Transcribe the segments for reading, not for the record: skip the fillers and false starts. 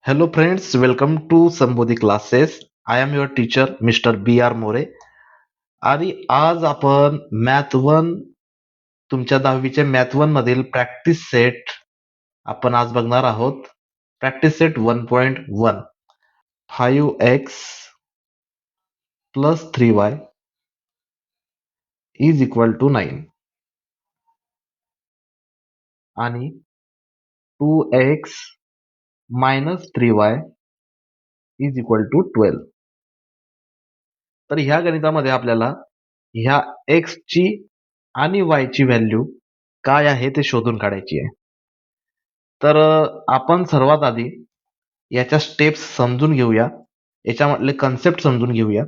Hello friends, welcome to Sambodhi classes. I am your teacher Mr. B.R. More आणि आज आपण math one तुमच्या 10वीच्या math one मधील practice set आपण आज बघणार आहोत. Practice set 1.1 5x plus 3y is equal to 9 आणि 2x minus 3y is equal to 12. तर ह्या गणितामध्ये आपल्याला ह्या x ची आणि y ची व्हॅल्यू काय आहे ते शोधून काढायची आहे. तर आपण सर्वात आधी याच्या स्टेप्स समजून घेऊया, याच्यामधले कन्सेप्ट समजून घेऊया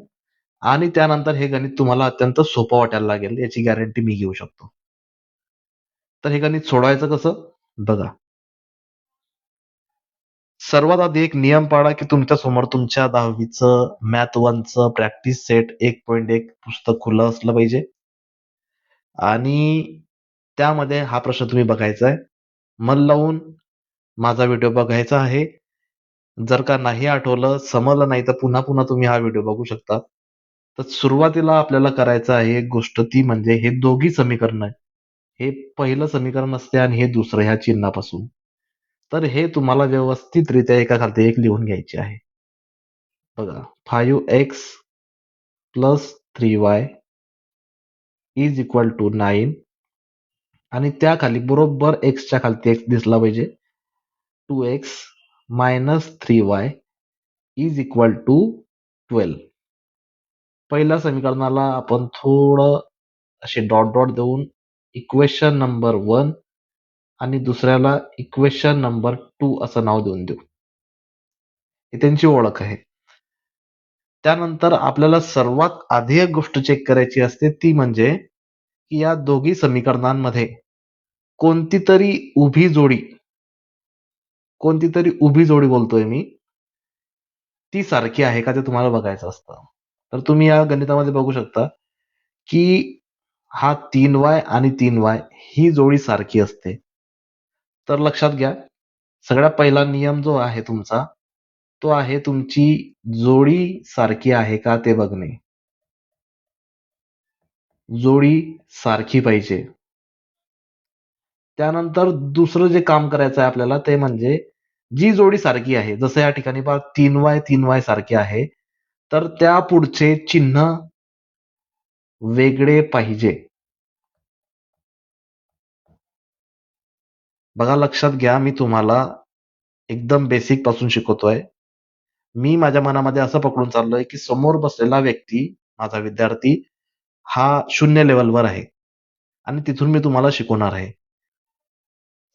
आणि त्यानंतर हे गणित तुम्हाला अत्यंत सोपं वाटायला लागेल याची गॅरंटी मी घेऊ शकतो. तर हे गणित सोडवायचं कसं बघा. सर्वात आधी एक नियम पाळा की तुमच्या समोर तुमच्या 10वीचं मॅथ वनचं प्रॅक्टिस सेट 1.1 पुस्तक खुलं असलं पाहिजे आणि त्यामध्ये हा प्रश्न तुम्ही बघायचा आहे. मन लावून माझा व्हिडिओ बघायचा आहे. जर का नाही आठवलं, समजलं नाही तर पुन्हा पुन्हा तुम्ही हा व्हिडिओ बघू शकता. तर सुरुवातीला आपल्याला करायचं आहे एक गोष्ट ती म्हणजे हे दोघी समीकरण आहे. हे पहिलं समीकरण असते आणि हे दुसरं ह्या चिन्हापासून. तर हे तुम्हाला व्यवस्थितरित्या एका खालती एक लिहून घ्यायचे आहे. बघा 5x plus 3y is equal to 9 आणि त्या खाली बरोबर x च्या खालती x दिसला पाहिजे. 2x minus 3y is equal to 12. पहिल्या समीकरणाला आपण थोडं असे डॉट डॉट देऊन इक्वेशन नंबर 1 आणि दुसऱ्याला इक्वेशन नंबर 2 असं नाव देऊन देऊ. ही त्यांची ओळख आहे. त्यानंतर आपल्याला सर्वात आधी एक गोष्ट चेक करायची असते ती म्हणजे की या दोघी समीकरणांमध्ये कोणती तरी उभी जोडी बोलतोय मी, ती सारखी आहे का ते तुम्हाला बघायचं असतं. तर तुम्ही या गणितामध्ये बघू शकता की हा 3y आणि 3y ही जोडी सारखी असते. तर लक्षात घ्या, सगळ्यात पहिला नियम जो आहे तुमचा तो आहे तुमची जोडी सारखी आहे का ते बघणे. जोडी सारखी पाहिजे. त्यानंतर दुसरं जे काम करायचं आहे आपल्याला ते म्हणजे जी जोडी सारखी आहे, जसं या ठिकाणी पहा 3y सारखे आहे, तर त्या पुढचे चिन्ह वेगळे पाहिजे. बघा लक्षात घ्या, मी तुम्हाला एकदम बेसिक पासून शिकवतोय. मी माझ्या मनामध्ये असं पकडून चाललोय की समोर बसलेला व्यक्ती, माझा विद्यार्थी हा 0 लेव्हलवर आहे आणि तिथून मी तुम्हाला शिकवणार आहे.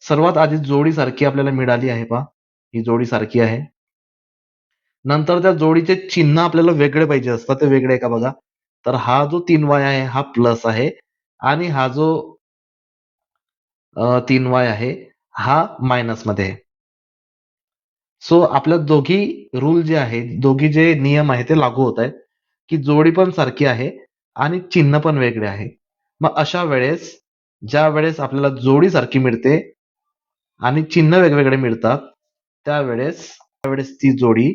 सर्वात आधी जोडी सारखी आपल्याला मिळाली आहे पहा, ही जोडी सारखी आहे. नंतर त्या जोडीचे चिन्ह आपल्याला वेगळे पाहिजे असतात, ते वेगळे आहे का बघा. तर हा जो 3y आहे हा प्लस आहे आणि हा जो 3y आहे हा मायनस मध्ये आहे. सो आपल्या दोघी रूल जे आहे, दोघी जे नियम आहे ते लागू होत आहेत की जोडी पण सारखी आहे आणि चिन्ह पण वेगळे आहे. मग अशा वेळेस ज्या वेळेस आपल्याला जोडी सारखी मिळते आणि चिन्ह वेगवेगळे मिळतात त्यावेळेस ती जोडी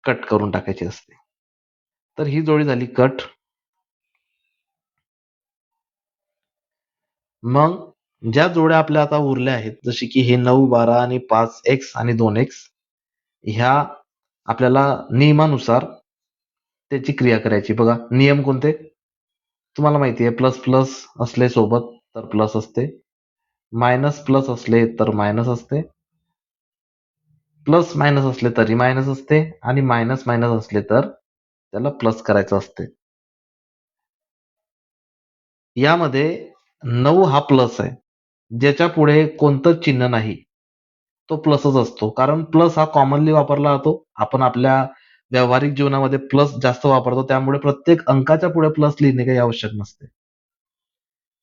कट करून टाकायची असते. तर ही जोडी झाली कट. मग ज्या जोड्या आपल्या आता उरल्या आहेत जशी की हे 9, 12 आणि 5x आणि 2x ह्या आपल्याला नियमानुसार त्याची क्रिया करायची. बघा नियम कोणते तुम्हाला माहिती आहे. प्लस प्लस असले सोबत तर प्लस असते, मायनस प्लस असले तर मायनस असते, प्लस मायनस असले तरी मायनस असते आणि मायनस मायनस असले तर त्याला प्लस करायचं असते. यामध्ये 9 हा प्लस आहे, ज्याच्या पुढे कोणतं चिन्ह नाही तो प्लसच असतो. कारण प्लस हा कॉमनली वापरला जातो. आपण आपल्या व्यावहारिक जीवनामध्ये प्लस जास्त वापरतो, त्यामुळे प्रत्येक अंकाच्या पुढे प्लस लिहिणे काही आवश्यक नसते.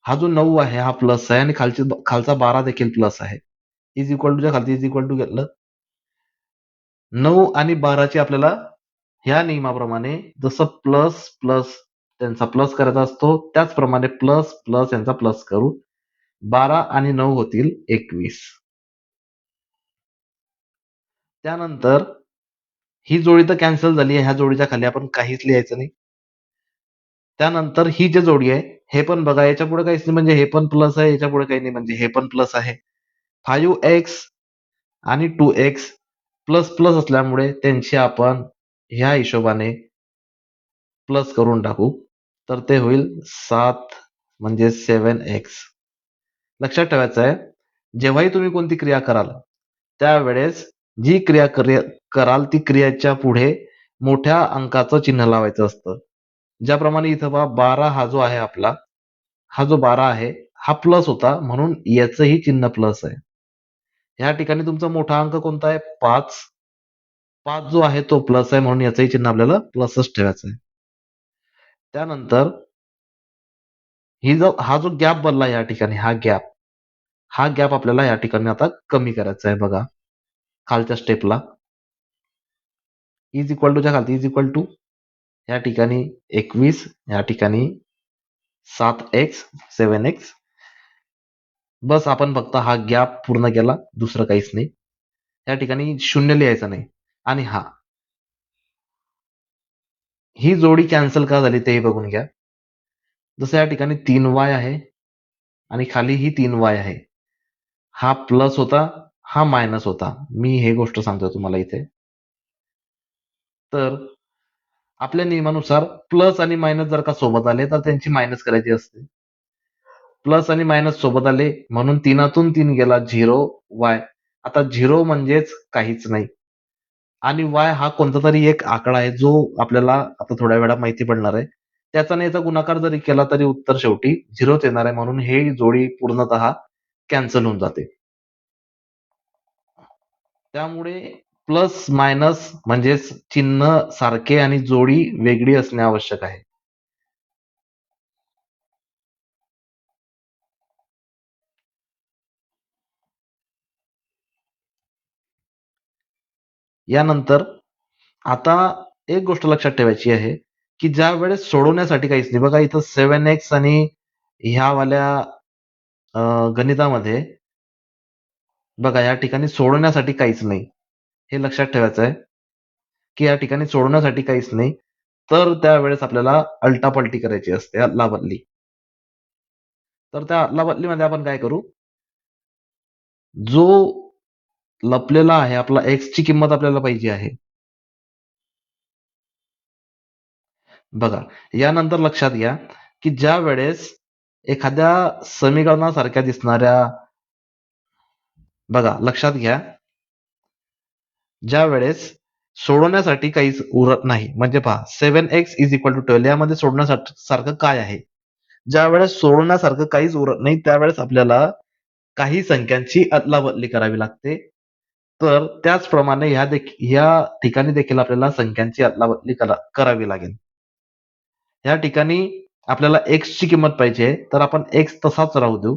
हा जो 9 आहे हा प्लस आहे आणि खालचा 12 देखील प्लस आहे. इज इक्वल टू च्या खालती इज इक्वल टू घेतलं. 9 आणि 12 आपल्याला ह्या नियमाप्रमाणे जसं प्लस प्लस त्यांचा प्लस करायचा असतो त्याचप्रमाणे प्लस प्लस यांचा प्लस करू. 12 आणि 9 होतील 21. त्यानंतर ही जोडी तर कॅन्सल झाली आहे. ह्या जोडीच्या खाली आपण काहीच लिहायचं नाही. त्यानंतर ही जी जोडी आहे हे पण बघा, याच्या पुढे काहीच नाही म्हणजे हे पण प्लस आहे, याच्या पुढे काही नाही म्हणजे हे पण प्लस आहे. 5x आणि 2x प्लस प्लस असल्यामुळे त्यांची आपण ह्या हिशोबाने प्लस करून टाकू. तर ते होईल 7 म्हणजे 7x. लक्षात ठेवायचं आहे, जेव्हाही तुम्ही कोणती क्रिया कराल त्यावेळेस जी क्रिया कराल ती क्रियाच्या पुढे मोठ्या अंकाचं चिन्ह लावायचं असतं. ज्याप्रमाणे इथं पहा 12 हा जो आहे आपला, हा जो 12 आहे हा प्लस होता म्हणून याचंही चिन्ह प्लस आहे. या ठिकाणी तुमचा मोठा अंक कोणता आहे? 5. 5 जो आहे तो प्लस आहे म्हणून याचंही चिन्ह आपल्याला प्लसच ठेवायचं आहे. त्यानंतर हा जो गॅप बनला या ठिकाणी, हा गॅप आपल्याला या ठिकाणी आता कमी करायचा आहे. बघा खालच्या स्टेपला इज इक्वल टूच्या खालती इज इक्वल टू या ठिकाणी 21, या ठिकाणी 7x 7x. बस आपण फक्त हा गॅप पूर्ण केला, दुसरं काहीच नाही. या ठिकाणी शून्य लिहायचं नाही. आणि ही जोडी कॅन्सल का झाली तेही बघून घ्या. जसं या ठिकाणी 3y आहे आणि खाली ही 3y आहे. हा प्लस होता, हा मायनस होता. मी हे गोष्ट सांगतोय तुम्हाला इथे. तर आपल्या नियमानुसार प्लस आणि मायनस जर का सोबत आले तर त्यांची मायनस करायची असते. प्लस आणि मायनस सोबत आले म्हणून 3तून 3 गेला 0y. आता 0 म्हणजेच काहीच नाही आणि y हा कोणता तरी एक आकडा आहे जो आपल्याला आता थोड्या वेळात माहिती पडणार आहे. त्याचा आणि याचा गुणाकार जरी केला तरी उत्तर शेवटी 0च येणार आहे म्हणून हे जोडी पूर्णतः कॅन्सल होऊन जाते. त्यामुळे प्लस मायनस म्हणजेच चिन्ह सारखे आणि जोडी वेगळी असणे आवश्यक आहे. यानंतर आता एक गोष्ट लक्षात ठेवायची आहे की ज्या वेळेस सोडवण्यासाठी काहीच नाही, बघा इथं 7x आणि ह्या वाल्या गणितामध्ये बघा या ठिकाणी सोडवण्यासाठी काहीच नाही. हे लक्षात ठेवायचं आहे की या ठिकाणी सोडवण्यासाठी काहीच नाही. तर त्यावेळेस आपल्याला अलटापलटी करायची असते, अदलाबदली. तर त्या अदलाबदलीमध्ये आपण काय करू, जो लपलेला आहे आपला एक्स ची किंमत आपल्याला पाहिजे आहे. बघा यानंतर लक्षात घ्या की ज्या वेळेस एखाद्या समीकरणासारख्या दिसणाऱ्या, बघा लक्षात घ्या, ज्या वेळेस सोडवण्यासाठी काहीच उरत नाही म्हणजे पहा 7x इज इक्वल टू 12 यामध्ये सोडण्यासारखं काय आहे. ज्या वेळेस सोडवण्यासारखं काहीच उरत नाही त्यावेळेस आपल्याला काही संख्यांची अदलाबदली करावी लागते. तर त्याचप्रमाणे ह्या ठिकाणी देखील आपल्याला संख्यांची अदलाबदली करावी लागेल. या ठिकाणी आपल्याला x ची किंमत पाहिजे तर आपण x तसाच राहू देऊ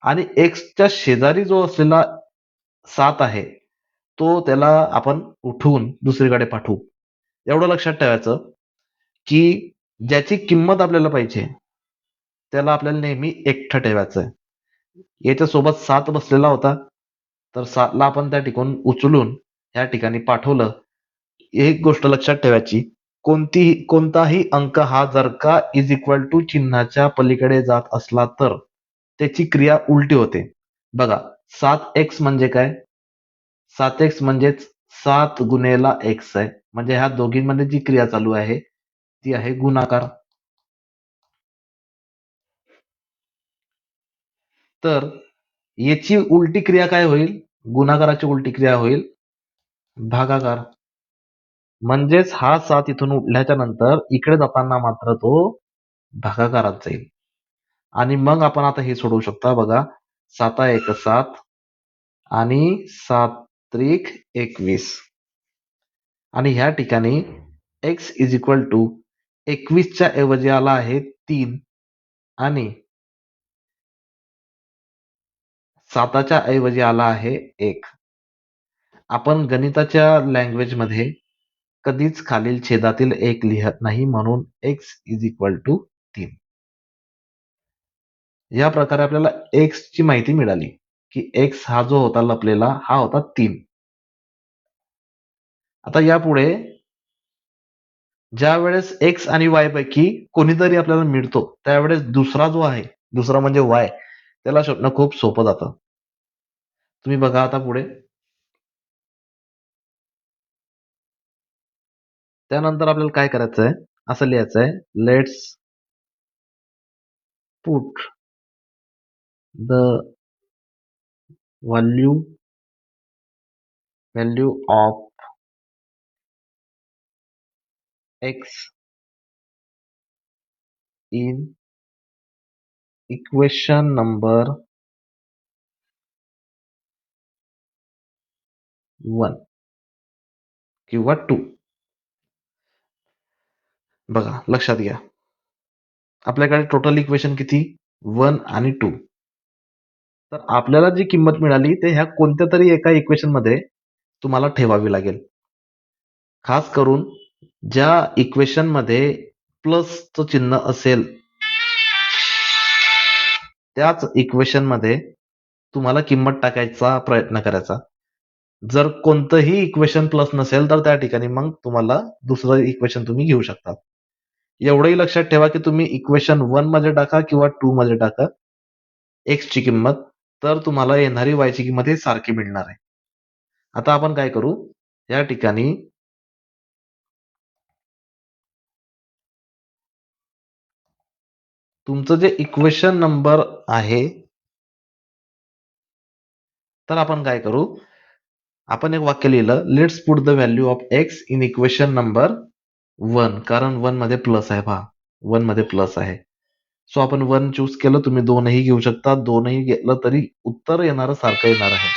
आणि x च्या शेजारी जो असलेला 7 आहे तो त्याला आपण उठवून दुसरीकडे पाठवू. एवढं लक्षात ठेवायचं की ज्याची किंमत आपल्याला पाहिजे त्याला आपल्याला नेहमी एकटं ठेवायचं आहे. याच्यासोबत 7 बसलेला होता तर 7ला आपण त्या ठिकाणी उचलून या ठिकाणी पाठवलं. एक गोष्ट लक्षात ठेवायची, कोणताही अंक हा जर का इज इक्वल टू चिन्हाच्या पलीकडे जात असला तर त्याची क्रिया उलटी होते. बघा 7x म्हणजे काय, 7x म्हणजेच 7 गुणेला x आहे म्हणजे ह्या दोघींमध्ये जी क्रिया चालू आहे ती आहे गुणाकार. तर याची उलटी क्रिया काय होईल, गुणाकाराची उलटी क्रिया होईल भागाकार. म्हणजेच हा 7 इथून उठल्याच्या नंतर इकडे जाताना मात्र तो भागाकारात जाईल. आणि मग आपण आता हे सोडवू शकता. बघा 7 एक 7 आणि 7 त्रिक 21 आणि ह्या ठिकाणी x इज इक्वल टू 21च्या ऐवजी आला आहे 3 आणि 7च्या ऐवजी आला आहे 1. आपण गणिताच्या लँग्वेज मध्ये कधीच खालील छेदातील 1 लिहत नाही म्हणून x इज इक्वल टू 3. या प्रकारे आपल्याला x ची माहिती मिळाली की x हा जो होता लपलेला हा होता 3. आता यापुढे ज्या वेळेस एक्स आणि वाय पैकी कोणीतरी आपल्याला मिळतो त्यावेळेस दुसरा जो आहे, दुसरा म्हणजे वाय, त्याला शोधणं खूप सोपं जातं. तुम्ही बघा आता पुढे. त्यानंतर आपल्याला काय करायचं आहे, असं लिहायचं आहे, let's put the value of x in equation number 1 किंवा 2. बघा लक्षात घ्या, आपल्याकडे टोटल इक्वेशन किती, 1 आणि 2. तर आपल्याला जी किंमत मिळाली ते ह्या कोणत्या तरी एका इक्वेशन मध्ये तुम्हाला ठेवावी लागेल. खास करून ज्या इक्वेशन मध्ये प्लसचं चिन्ह असेल त्याच इक्वेशन मध्ये तुम्हाला किंमत टाकायचा प्रयत्न करायचा. जर कोणतंही इक्वेशन प्लस नसेल तर त्या ठिकाणी मग तुम्हाला दुसरं इक्वेशन तुम्ही घेऊ शकता. एवढंही लक्षात ठेवा की तुम्ही इक्वेशन 1 मध्ये टाका किंवा 2 मध्ये टाका एक्स ची किंमत, तर तुम्हाला येणारी वाय ची किंमत ही सारखी मिळणार आहे. आता आपण काय करू, या ठिकाणी तुमचं जे इक्वेशन नंबर आहे, तर आपण काय करू, आपण एक वाक्य लिहिलं, let's put the value of x in equation number 1, कारण 1 मध्ये प्लस आहे पहा, 1 मध्ये प्लस आहे. सो आपण 1 चूज केलं, तुम्ही 2ही घेऊ शकता, 2ही घेतलं तरी उत्तर येणारं सारखं येणार आहे.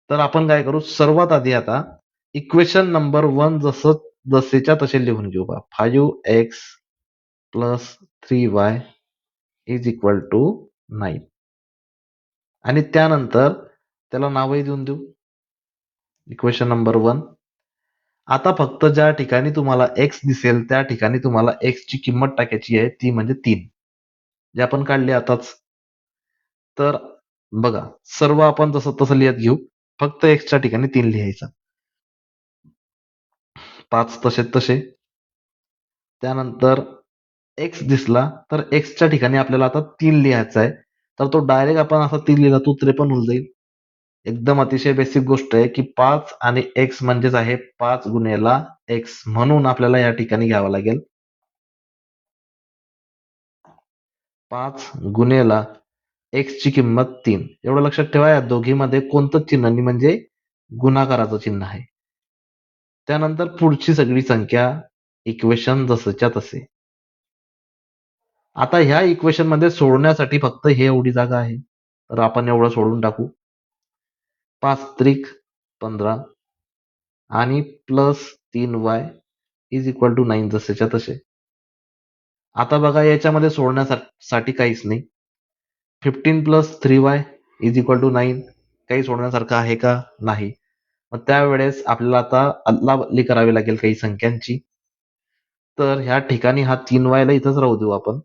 तर आपण काय करू, सर्वात आधी आता इक्वेशन नंबर 1 जसेच्या तसे लिहून घेऊ बा, 5x plus 3y is equal to 9. आणि त्यानंतर त्याला नावही देऊन देऊ, इक्वेशन नंबर 1. आता फक्त ज्या ठिकाणी तुम्हाला एक्स दिसेल त्या ठिकाणी तुम्हाला एक्स ची किंमत टाकायची आहे, ती म्हणजे 3, जे आपण काढले आताच. तर बघा, सर्व आपण जसं तसं लिहत घेऊ, फक्त एक्सच्या ठिकाणी 3 लिहायचं, 5 तसे तसे. त्यानंतर एक्स दिसला तर एक्सच्या ठिकाणी आपल्याला आता 3 लिहायचा आहे, तर तो डायरेक्ट आपण असा 3 लिहिला तो 53 होऊन जाईल. एकदम अतिशय बेसिक गोष्ट आहे की 5 आणि एक्स म्हणजेच आहे 5 गुणेला एक्स, म्हणून आपल्याला या ठिकाणी घ्यावं लागेल 5 गुणेला एक्स ची किंमत 3. एवढं लक्षात ठेवा, या दोघीमध्ये कोणतं चिन्ह नाही, म्हणजे गुणाकाराचं चिन्ह आहे. त्यानंतर पुढची सगळी संख्या इक्वेशन जसंच्या तसे. आता ह्या इक्वेशन मध्ये सोडण्यासाठी फक्त हे एवढी जागा आहे, तर आपण एवढं सोडून टाकू. 5 त्रिक 15 आणि plus 3y is equal to 9 जसेच्या तसे. आता बघा, याच्यामध्ये सोडण्यासाठी काहीच नाही. 15 plus 3y is equal to 9, काही सोडण्यासारखं आहे का, नाही. मग त्यावेळेस आपल्याला आता अदलाबदली करावी लागेल काही संख्यांची. तर ह्या ठिकाणी हा 3y ला इथंच राहू देऊ आपण,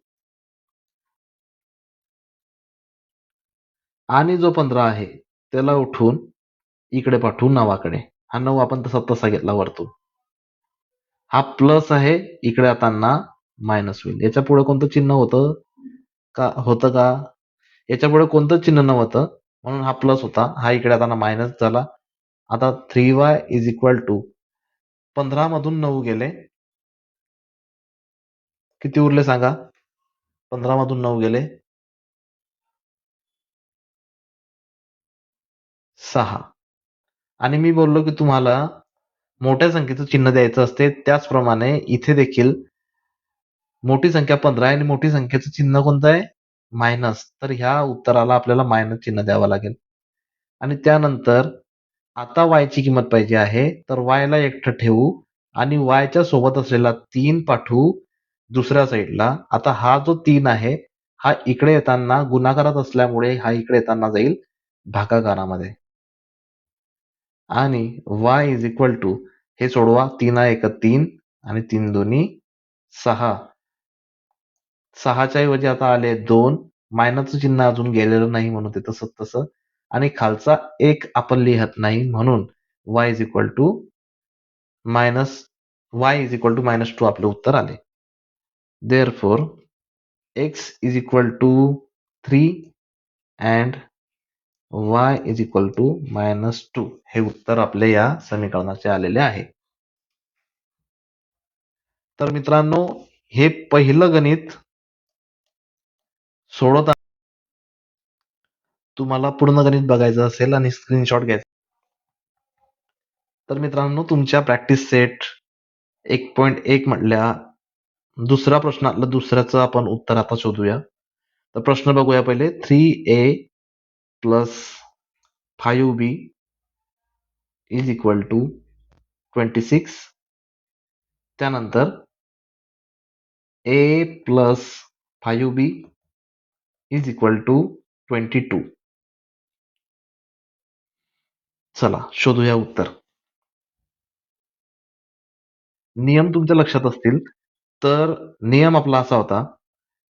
आणि जो 15 आहे त्याला उठून इकडे पाठवू नावाकडे. हा 9 आपण तसा तसा घेतला वरतून. हा प्लस आहे, इकडे आता मायनस होईल. याच्या पुढे कोणतं चिन्ह होतं का, याच्या पुढे कोणतं चिन्ह नव्हतं, म्हणून हा प्लस होता. हा इकडे आता मायनस झाला. आता 3y इज इक्वल टू 15 मधून 9 गेले, किती उरले सांगा, 15 मधून 9 गेले 6. आणि मी बोललो की तुम्हाला मोठ्या संख्येचं चिन्ह द्यायचं असते, त्याचप्रमाणे इथे देखील मोठी संख्या 15 आहे आणि मोठी संख्येचं चिन्ह कोणतं आहे, मायनस. तर ह्या उत्तराला आपल्याला मायनस चिन्ह द्यावं लागेल. आणि त्यानंतर आता y ची किंमत पाहिजे आहे, तर y ला एकटं ठेवू आणि y च्या सोबत असलेला 3 पाठवू दुसऱ्या साईडला. आता हा जो 3 आहे हा इकडे येताना गुणाकारात असल्यामुळे हा इकडे येताना जाईल भागाकारामध्ये. आणि y इज इक्वल टू, हे सोडवा, 3 एक 3 आणि 3 दोन्ही 6. 6च्या ऐवजी आता आले 2, मायनसचं चिन्ह अजून गेलेलं नाही म्हणून ते तसं तसं. आणि खालचा एक आपण लिहत नाही, म्हणून y इज इक्वल टू -2 आपले उत्तर आले. Therefore x is equal to 3 and y is equal to -2 हे उत्तर आपले या समीकरणाचे आलेले आहे. तर मित्रांनो, हे पहिलं गणित सोडवताना तुम्हाला पूर्ण गणित बघायचं असेल आणि स्क्रीनशॉट घ्यायचा, तर मित्रांनो तुमच्या प्रॅक्टिस सेट 1.1 मधल्या दुसऱ्या प्रश्नातलं दुसऱ्याचं आपण उत्तर आता शोधूया. तर प्रश्न बघूया पहिले. 3a plus 5b is equal to 26. त्यानंतर a plus 5b is equal to 22. चला शोधूया उत्तर. नियम तुमच्या लक्षात असतील, तर नियम आपला असा होता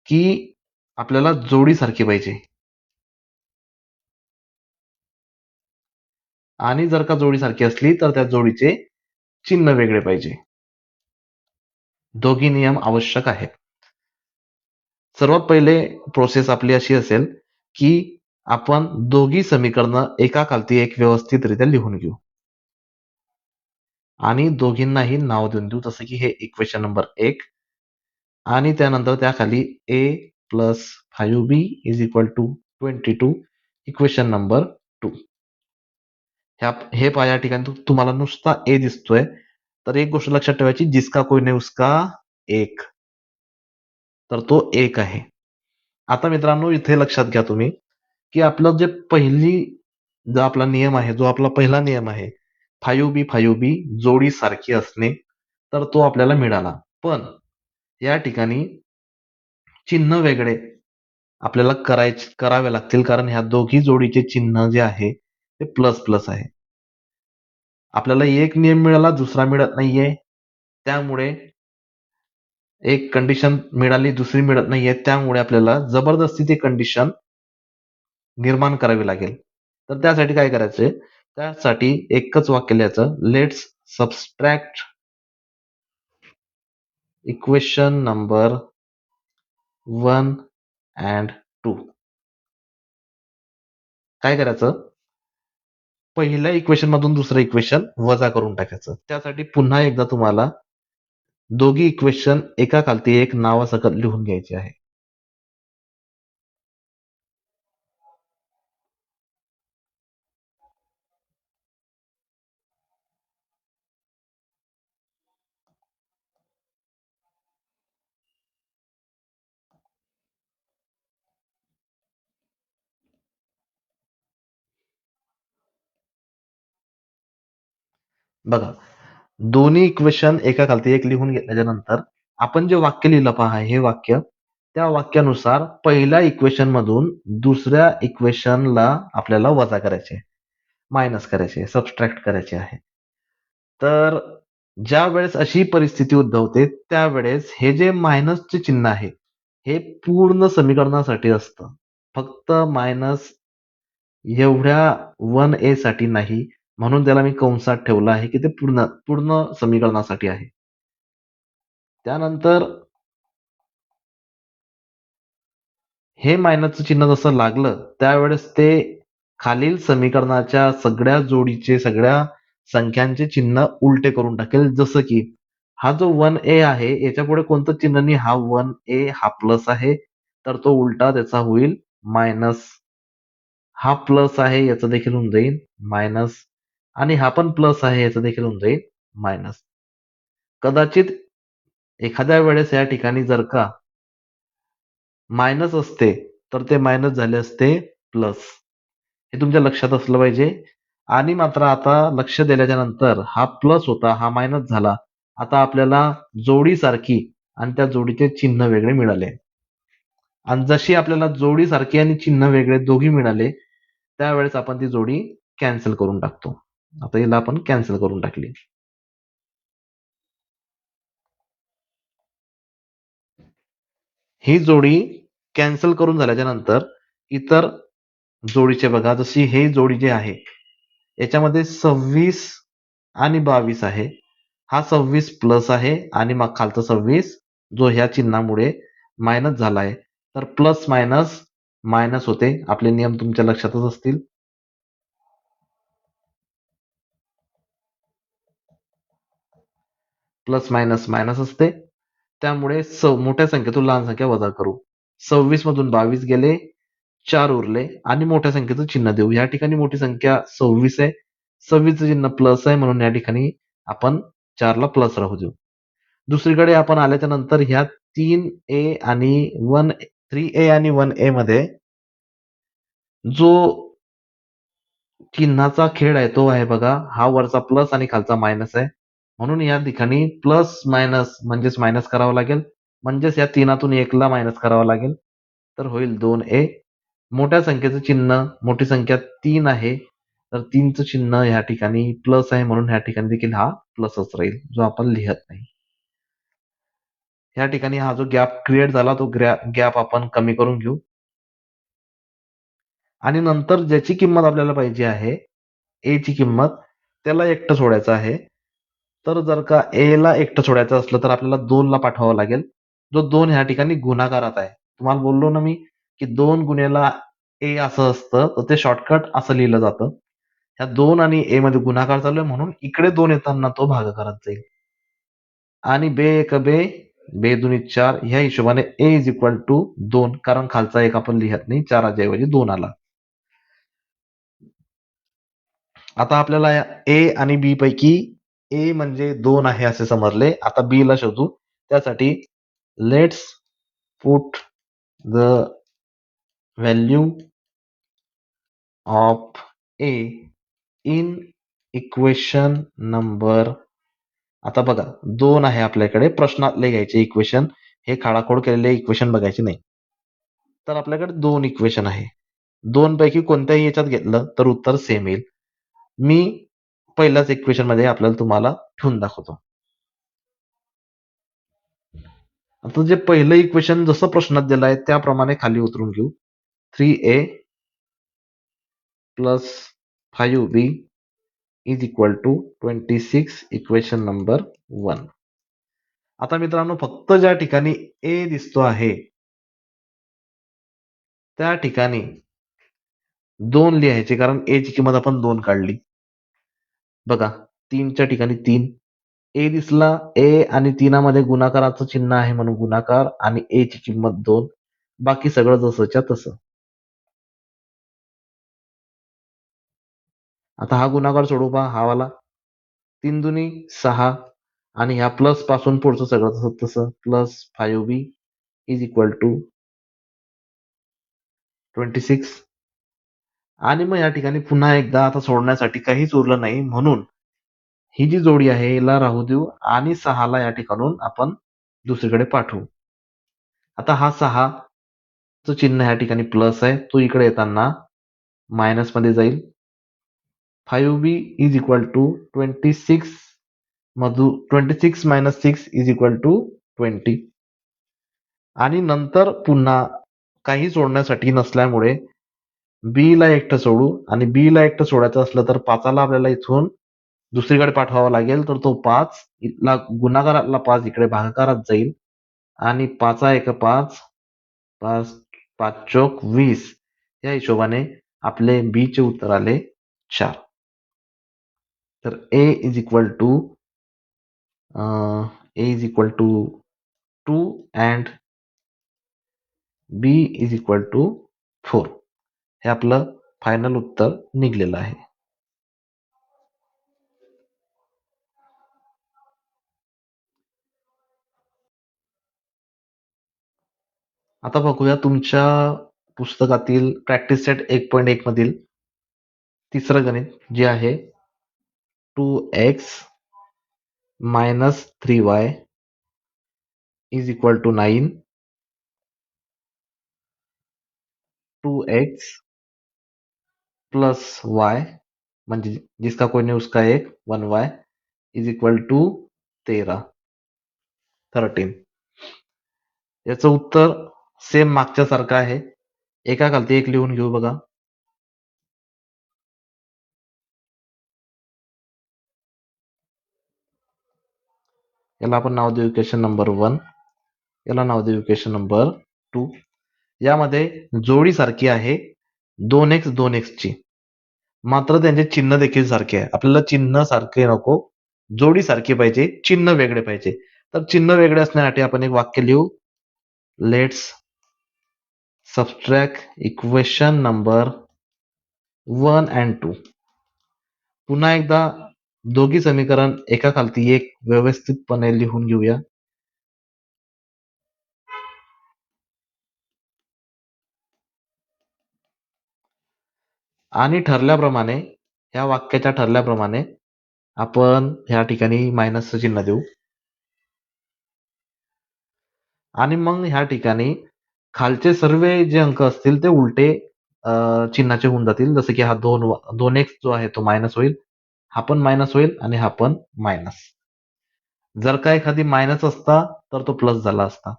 की आपल्याला जोडी सारखी पाहिजे, आणि जर का जोडी सारखी असली तर त्या जोडीचे चिन्ह वेगळे पाहिजे. दोघी नियम आवश्यक आहेत. सर्वात पहिले प्रोसेस आपली अशी असेल की आपण दोघी समीकरणं एका खालती एक व्यवस्थितरित्या लिहून घेऊ आणि दोघींनाही नाव देऊन देऊ, जसं की हे इक्वेशन नंबर 1 आणि त्यानंतर त्याखाली a plus 5b is equal to 22 equation number 2. हे पहा, या ठिकाणी तुम्हाला नुसता ए दिसतोय, तर एक गोष्ट लक्षात ठेवायची, जिसका कोई नहीं उसका एक, तर तो 1 आहे. आता मित्रांनो इथे लक्षात घ्या तुम्ही की आपलं जे जो आपला नियम आहे, जो आपला पहिला नियम आहे 5b जोडी सारखी असणे, तर तो आपल्याला मिळाला. पण या ठिकाणी चिन्ह वेगळे आपल्याला करावे लागतील, कारण ह्या दोघी जोडीचे चिन्ह जे आहे ते प्लस प्लस आहे. आपल्याला एक नियम मिळाला, दुसरा मिळत नाहीये, त्यामुळे एक कंडिशन मिळाली, दुसरी मिळत नाहीये, त्यामुळे आपल्याला जबरदस्ती ती कंडिशन निर्माण करावी लागेल. तर त्यासाठी काय करायचंय, त्यासाठी एकच वाक्य लिहायचं. Let's subtract equation number 1 and 2. काय करायचं, पहिल्या इक्वेशन मधून दुसरं इक्वेशन वजा करून टाकायचं. त्यासाठी पुन्हा एकदा तुम्हाला दोघी इक्वेशन एका खालती एक नावासकट लिहून घ्यायची आहे. बघा, दोन्ही इक्वेशन एका खालती एक लिहून घेतल्याच्या नंतर आपण जे वाक्य लिहिलं पहा, हे वाक्य, त्या वाक्यानुसार पहिल्या इक्वेशन मधून दुसऱ्या इक्वेशनला आपल्याला वजा करायचे, मायनस करायचे, सबस्ट्रॅक्ट करायचे आहे. तर ज्या वेळेस अशी परिस्थिती उद्भवते, त्यावेळेस हे जे मायनसचे चिन्ह आहे, हे पूर्ण समीकरणासाठी असतं, फक्त मायनस एवढ्या 1a साठी नाही, म्हणून त्याला मी कंसात ठेवलं आहे की ते पूर्ण पूर्ण समीकरणासाठी आहे. त्यानंतर हे मायनसचं चिन्ह जसं लागलं, त्यावेळेस ते खालील समीकरणाच्या सगळ्या जोडीचे, सगळ्या संख्यांचे चिन्ह उलटे करून टाकेल. जसं की हा जो 1a आहे, याच्या पुढे कोणतं चिन्ह नाही, हा 1a हा प्लस आहे, तर तो उलटा त्याचा होईल मायनस. हा प्लस आहे, याचं देखील होऊन जाईल मायनस, आणि हा पण प्लस आहे, याचं देखील होऊन जाईल मायनस. कदाचित एखाद्या वेळेस या ठिकाणी जर का मायनस असते, तर ते मायनस झाले असते प्लस. हे तुमच्या लक्षात असलं पाहिजे. आणि मात्र आता लक्ष दिल्याच्या नंतर हा प्लस होता, हा मायनस झाला. आता आपल्याला जोडी सारखी आणि त्या जोडीचे चिन्ह वेगळे मिळाले, आणि जशी आपल्याला जोडी सारखी आणि चिन्ह वेगळे दोघी मिळाले, त्यावेळेस आपण ती जोडी कॅन्सल करून टाकतो. आता हिला आपण कॅन्सल करून टाकली. ही जोडी कॅन्सल करून झाल्याच्या नंतर इतर जोडीचे बघा, जशी हे जोडी जे आहे याच्यामध्ये 26 आणि 22 आहे. हा 26 प्लस आहे आणि मग खालचा 26 जो ह्या चिन्हामुळे मायनस झाला आहे. तर प्लस मायनस मायनस होते. आपले नियम तुमच्या लक्षातच असतील. प्लस मायनस मायनस असते. त्यामुळे मोठ्या संख्येतून लहान संख्या वजा करू. 26 मधून 22 गेले, 4 उरले आणि मोठ्या संख्येचं चिन्ह देऊ. या ठिकाणी मोठी संख्या 26 आहे. 26चं चिन्ह प्लस आहे म्हणून या ठिकाणी आपण 4ला प्लस राहू देऊ. दुसरीकडे आपण आल्याच्या नंतर ह्या 3A आणि 3A आणि 1A मध्ये जो चिन्हाचा खेळ आहे तो आहे बघा, हा वरचा प्लस आणि खालचा मायनस आहे. म्हणून या ठिकाणी प्लस मायनस म्हणजेच मायनस करावं लागेल. म्हणजेच या तीनातून एकला मायनस करावं लागेल. तर होईल 2A. मोठ्या संख्येचं चिन्ह, मोठी संख्या 3 आहे. तर 3चं चिन्ह या ठिकाणी प्लस आहे म्हणून या ठिकाणी देखील हा प्लसच राहील, जो आपण लिहत नाही. या ठिकाणी हा जो गॅप क्रिएट झाला तो गॅप आपण कमी करून घेऊ. आणि नंतर ज्याची किंमत आपल्याला पाहिजे आहे, ए ची किंमत, त्याला एकटं सोडायचं आहे. तर जर का ए ला एकटं सोडायचं असलं तर आपल्याला 2 ला पाठवावं लागेल. जो 2 ह्या ठिकाणी गुणाकारात आहे. तुम्हाला बोललो ना मी की 2 गुणिले ए असं असतं, तर ते शॉर्टकट असं लिहिलं जातं. ह्या 2 आणि ए मध्ये गुणाकार चालू आहे म्हणून इकडे 2 येताना तो भागाकारात जाईल. आणि बे एक बे, बे दुनी 4, ह्या हिशोबाने ए इज इक्वल टू 2, कारण खालचा एक आपण लिहत नाही, 4 ऐवजी 2 आला. आता आपल्याला ए आणि बी पैकी ए म्हणजे 2 आहे असे समजले. आता बी ला शोधू. त्यासाठी let's put the value of A in equation number. आता बघा, 2 आहे आपल्याकडे. प्रश्नातले घ्यायचे इक्वेशन, हे खाडाखोड केलेले इक्वेशन बघायचे नाही. तर आपल्याकडे 2 इक्वेशन आहे. 2 पैकी कोणत्याही याच्यात घेतलं तर उत्तर सेम येईल. मी पहिल्याच इक्वेशन मध्ये आपल्याला तुम्हाला ठेवून दाखवतो. आता जे पहिलं इक्वेशन जसं प्रश्नात दिलं आहे त्याप्रमाणे खाली उतरून घेऊ. 3A plus 5B is equal to 26, equation number 1. आता मित्रांनो, फक्त ज्या ठिकाणी ए दिसतो आहे त्या ठिकाणी 2 लिहायचे, कारण ए ची किंमत आपण 2 काढली. बघा, 3च्या ठिकाणी 3 ए दिसला. ए आणि 3 मध्ये गुणाकाराचं चिन्ह आहे म्हणून गुणाकार, आणि ए ची किंमत 2. बाकी सगळं जसंच्या तसं. आता हा गुणाकार सोडू पहा, हा वाला 3 दुनी 6 आणि ह्या प्लस पासून पुढचं सगळं तसं तसं, plus 5B is equal to 26. आणि मग या ठिकाणी पुन्हा एकदा आता सोडण्यासाठी काहीच उरलं नाही म्हणून ही जी जोडी आहे याला राहू देऊ आणि 6 ला या ठिकाणून आपण दुसरीकडे पाठवू. आता हा 6 चं चिन्ह या ठिकाणी प्लस आहे, तो इकडे येताना मायनस मध्ये जाईल. 5B इज इक्वल टू 26 मधून 26 मायनस 6 इज इक्वल टू 20. आणि नंतर पुन्हा काही सोडण्यासाठी नसल्यामुळे बी ला एकटं सोडू, आणि बी ला एकटं सोडायचं असलं तर 5 ला आपल्याला इथून दुसरीकडे पाठवावा लागेल. तर तो 5 इथला गुणाकारातला 5 इकडे भागाकारात जाईल आणि 5 एक 5, 5 5 चोक 20, या हिशोबाने आपले बी चे उत्तर आले 4. तर a is equal to 2 and b is equal to 4, हे आपलं फायनल उत्तर निघलेलं आहे. आता बघूया तुमच्या पुस्तकातील प्रॅक्टिस सेट 1.1 मधील तिसरं गणित जे आहे 2x minus 3y is equal to 9. 2x plus y म्हणजे जिसका कोई नहीं उसका एक 1y इज इक्वल टू 13. याचं उत्तर सेम मागच्या सारखं आहे. एका खालती एक लिहून घेऊ बघा. याला आपण नाव देऊ इक्वेशन नंबर 1, याला नाव देऊ इक्वेशन नंबर 2. यामध्ये जोडी सारखी आहे 2x 2x ची, मात्र त्यांचे चिन्ह देखील सारखे आहे. आपल्याला चिन्ह सारखे नको, जोडी सारखी पाहिजे, चिन्ह वेगळे पाहिजे. तर चिन्ह वेगळे असण्यासाठी आपण एक वाक्य लिहू, let's subtract equation number 1 and 2. पुन्हा एकदा दोघी समीकरण एका खालती एक व्यवस्थितपणे लिहून घेऊया. आणि ठरल्याप्रमाणे, या वाक्याच्या ठरल्याप्रमाणे आपण ह्या ठिकाणी मायनसचं चिन्ह देऊ. आणि मग ह्या ठिकाणी खालचे सर्व जे अंक असतील ते उलटे चिन्हाचे होऊन जातील. जसं की हा 2x जो आहे तो मायनस होईल, हा पण मायनस होईल आणि हा पण मायनस. जर का एखादी मायनस असता तर तो प्लस झाला असता.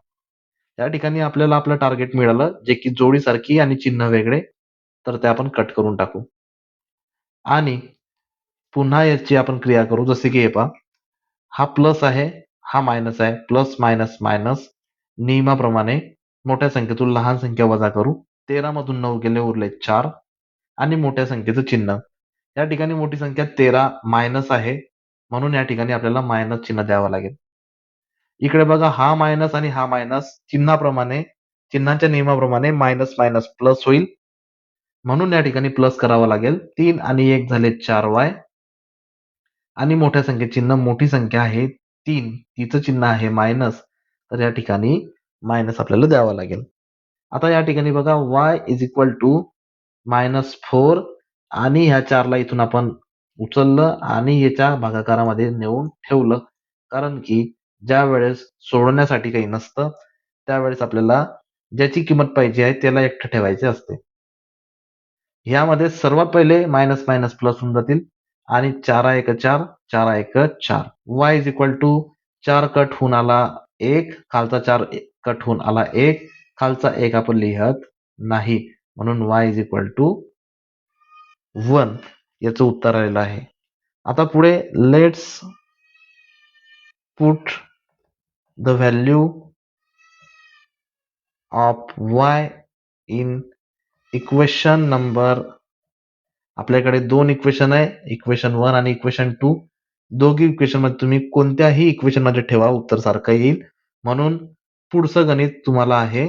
या ठिकाणी आपल्याला आपलं टार्गेट मिळालं, जे की जोडीसारखी आणि चिन्ह वेगळे, तर ते आपण कट करून टाकू. आणि पुन्हा याची आपण क्रिया करू. जसे की हे पहा, हा प्लस आहे, हा मायनस आहे. प्लस मायनस मायनस, नियमाप्रमाणे मोठ्या संख्येतून लहान संख्या वजा करू. 13 मधून 9 गेले, उरले 4 आणि मोठ्या संख्येचं चिन्ह. या ठिकाणी मोठी संख्या 13 मायनस आहे, म्हणून या ठिकाणी आपल्याला मायनस चिन्ह द्यावं लागेल. इकडे बघा, हा मायनस आणि हा मायनस चिन्हाच्या नियमाप्रमाणे मायनस मायनस प्लस होईल, म्हणून या ठिकाणी प्लस करावं लागेल. 3 आणि 1 झाले 4y आणि मोठ्या संख्येचे चिन्ह, मोठी संख्या आहे 3, तिचं चिन्ह आहे मायनस, तर या ठिकाणी मायनस आपल्याला द्यावं लागेल. आता या ठिकाणी बघा, y इज इक्वल टू -4 आणि ह्या 4ला इथून आपण उचललं आणि याच्या भागाकारामध्ये नेऊन ठेवलं, कारण की ज्या वेळेस सोडवण्यासाठी काही नसतं त्यावेळेस आपल्याला ज्याची किंमत पाहिजे आहे त्याला एकटं ठेवायचे असते. यामध्ये सर्वात पहिले मायनस मायनस प्लस होऊन जातील आणि 4 1 4, 4 1 4. y is equal to 4 cut होऊन आला 1, खालचा 4 कट होऊन आला 1, खालचा 1 आपण लिहत नाही, म्हणून y इज इक्वल टू 1 याचं उत्तर आलेलं आहे. आता पुढे let's put the value of y in equation number, आपल्याकडे 2 इक्वेशन आहे, इक्वेशन 1 आणि इक्वेशन 2. दोघी इक्वेशन मध्ये तुम्ही कोणत्याही इक्वेशन मध्ये ठेवा, उत्तर सारखं येईल. म्हणून पुढचं गणित तुम्हाला आहे